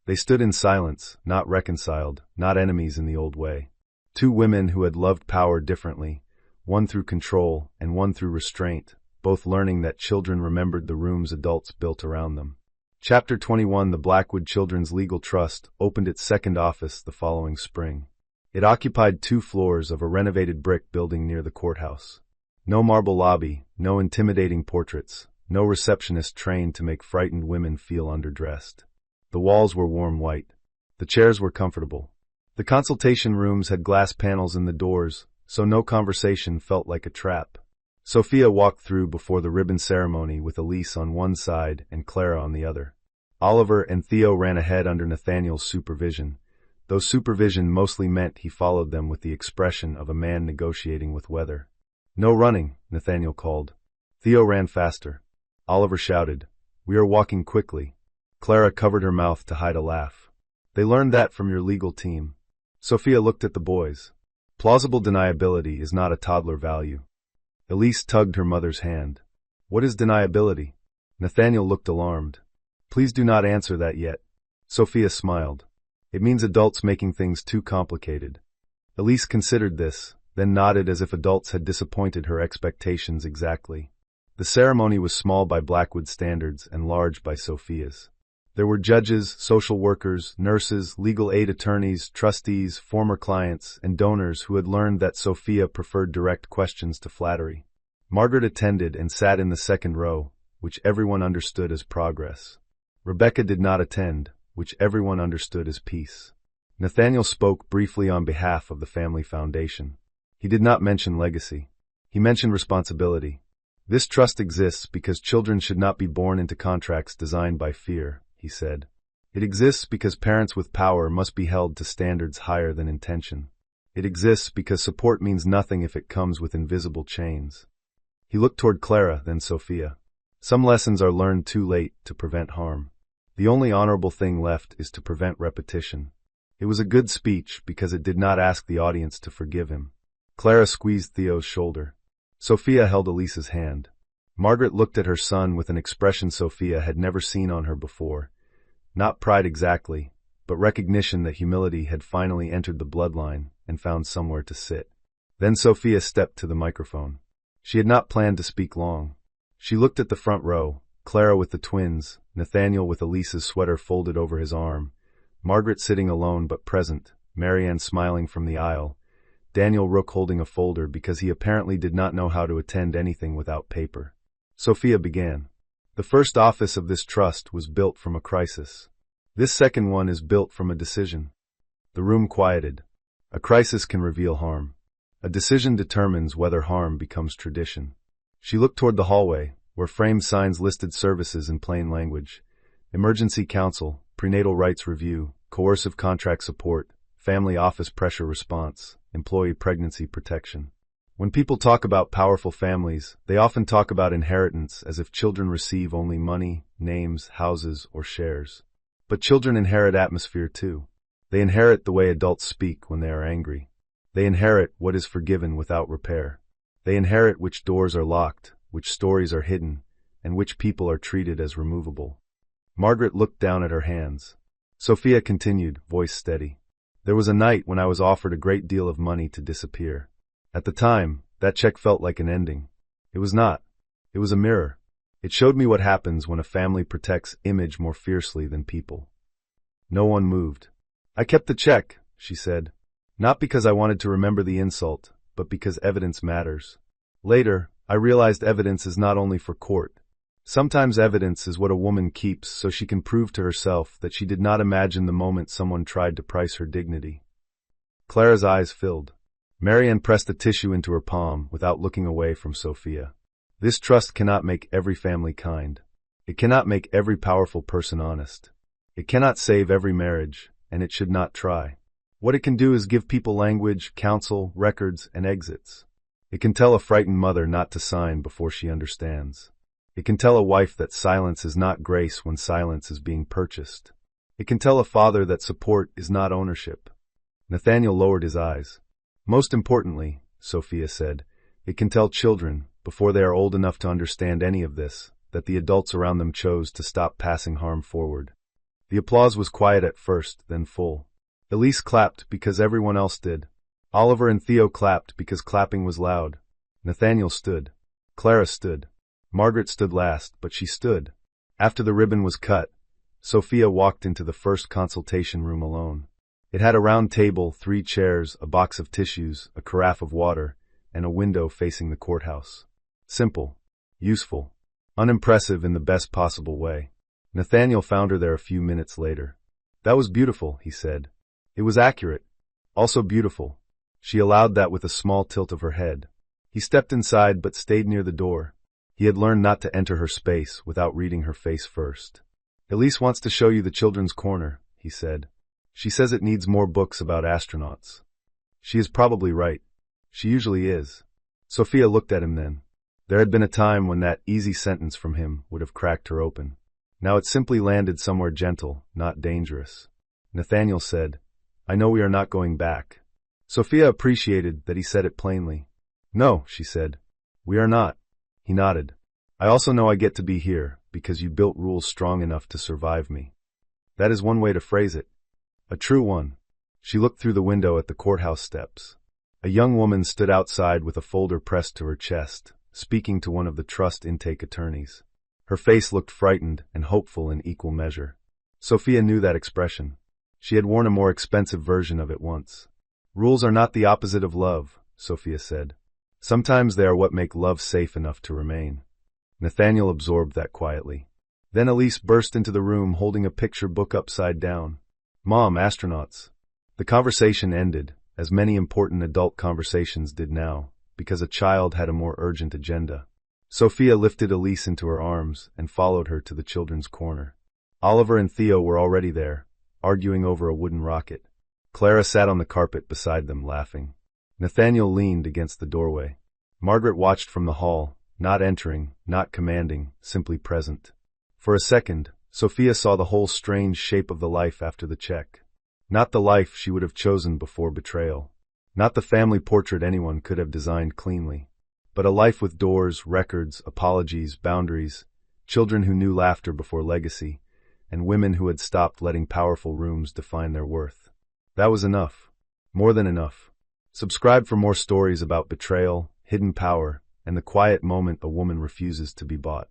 [SPEAKER 2] They stood in silence, not reconciled, not enemies in the old way. Two women who had loved power differently, one through control and one through restraint, both learning that children remembered the rooms adults built around them. Chapter 21 The Blackwood Children's Legal Trust opened its second office the following spring. It occupied 2 floors of a renovated brick building near the courthouse. No marble lobby, no intimidating portraits, no receptionist trained to make frightened women feel underdressed. The walls were warm white. The chairs were comfortable. The consultation rooms had glass panels in the doors, so no conversation felt like a trap. Sophia walked through before the ribbon ceremony with Elise on one side and Clara on the other. Oliver and Theo ran ahead under Nathaniel's supervision, though supervision mostly meant he followed them with the expression of a man negotiating with weather. No running, Nathaniel called. Theo ran faster. Oliver shouted, We are walking quickly. Clara covered her mouth to hide a laugh. They learned that from your legal team. Sophia looked at the boys. Plausible deniability is not a toddler value. Elise tugged her mother's hand. What is deniability? Nathaniel looked alarmed. Please do not answer that yet. Sophia smiled. It means adults making things too complicated. Elise considered this, then nodded as if adults had disappointed her expectations exactly. The ceremony was small by Blackwood standards and large by Sophia's. There were judges, social workers, nurses, legal aid attorneys, trustees, former clients, and donors who had learned that Sophia preferred direct questions to flattery. Margaret attended and sat in the second row, which everyone understood as progress. Rebecca did not attend, which everyone understood as peace. Nathaniel spoke briefly on behalf of the family foundation. He did not mention legacy. He mentioned responsibility. This trust exists because children should not be born into contracts designed by fear, he said. It exists because parents with power must be held to standards higher than intention. It exists because support means nothing if it comes with invisible chains. He looked toward Clara, then Sophia. Some lessons are learned too late to prevent harm. The only honorable thing left is to prevent repetition. It was a good speech because it did not ask the audience to forgive him. Clara squeezed Theo's shoulder. Sophia held Elise's hand. Margaret looked at her son with an expression Sophia had never seen on her before. Not pride exactly, but recognition that humility had finally entered the bloodline and found somewhere to sit. Then Sophia stepped to the microphone. She had not planned to speak long. She looked at the front row, Clara with the twins, Nathaniel with Elise's sweater folded over his arm, Margaret sitting alone but present, Marianne smiling from the aisle, Daniel Rook holding a folder because he apparently did not know how to attend anything without paper. Sophia began. The first office of this trust was built from a crisis. This second one is built from a decision. The room quieted. A crisis can reveal harm. A decision determines whether harm becomes tradition. She looked toward the hallway, where framed signs listed services in plain language. Emergency counsel, prenatal rights review, coercive contract support, family office pressure response, employee pregnancy protection. When people talk about powerful families, they often talk about inheritance as if children receive only money, names, houses, or shares. But children inherit atmosphere too. They inherit the way adults speak when they are angry. They inherit what is forgiven without repair. They inherit which doors are locked, which stories are hidden, and which people are treated as removable. Margaret looked down at her hands. Sophia continued, voice steady. There was a night when I was offered a great deal of money to disappear. At the time, that check felt like an ending. It was not. It was a mirror. It showed me what happens when a family protects image more fiercely than people. No one moved. I kept the check, she said. Not because I wanted to remember the insult, but because evidence matters. Later, I realized evidence is not only for court. Sometimes evidence is what a woman keeps so she can prove to herself that she did not imagine the moment someone tried to price her dignity. Clara's eyes filled. Marianne pressed a tissue into her palm without looking away from Sophia. This trust cannot make every family kind. It cannot make every powerful person honest. It cannot save every marriage, and it should not try. What it can do is give people language, counsel, records, and exits. It can tell a frightened mother not to sign before she understands. It can tell a wife that silence is not grace when silence is being purchased. It can tell a father that support is not ownership. Nathaniel lowered his eyes. Most importantly, Sophia said, it can tell children, before they are old enough to understand any of this, that the adults around them chose to stop passing harm forward. The applause was quiet at first, then full. Elise clapped because everyone else did. Oliver and Theo clapped because clapping was loud. Nathaniel stood. Clara stood. Margaret stood last, but she stood. After the ribbon was cut, Sophia walked into the first consultation room alone. It had a round table, 3 chairs, a box of tissues, a carafe of water, and a window facing the courthouse. Simple. Useful. Unimpressive in the best possible way. Nathaniel found her there a few minutes later. That was beautiful, he said. It was accurate. Also beautiful. She allowed that with a small tilt of her head. He stepped inside but stayed near the door. He had learned not to enter her space without reading her face first. Elise wants to show you the children's corner, he said. She says it needs more books about astronauts. She is probably right. She usually is. Sophia looked at him then. There had been a time when that easy sentence from him would have cracked her open. Now it simply landed somewhere gentle, not dangerous. Nathaniel said, I know we are not going back. Sophia appreciated that he said it plainly. No, she said. We are not. He nodded. I also know I get to be here because you built rules strong enough to survive me. That is one way to phrase it. A true one. She looked through the window at the courthouse steps. A young woman stood outside with a folder pressed to her chest, speaking to one of the trust intake attorneys. Her face looked frightened and hopeful in equal measure. Sophia knew that expression. She had worn a more expensive version of it once. Rules are not the opposite of love, Sophia said. Sometimes they are what make love safe enough to remain. Nathaniel absorbed that quietly. Then Elise burst into the room holding a picture book upside down. Mom, astronauts. The conversation ended, as many important adult conversations did now, because a child had a more urgent agenda. Sophia lifted Elise into her arms and followed her to the children's corner. Oliver and Theo were already there, arguing over a wooden rocket. Clara sat on the carpet beside them, laughing. Nathaniel leaned against the doorway. Margaret watched from the hall, not entering, not commanding, simply present. For a second, Sophia saw the whole strange shape of the life after the check. Not the life she would have chosen before betrayal. Not the family portrait anyone could have designed cleanly. But a life with doors, records, apologies, boundaries, children who knew laughter before legacy, and women who had stopped letting powerful rooms define their worth. That was enough. More than enough. Subscribe for more stories about betrayal, hidden power, and the quiet moment a woman refuses to be bought.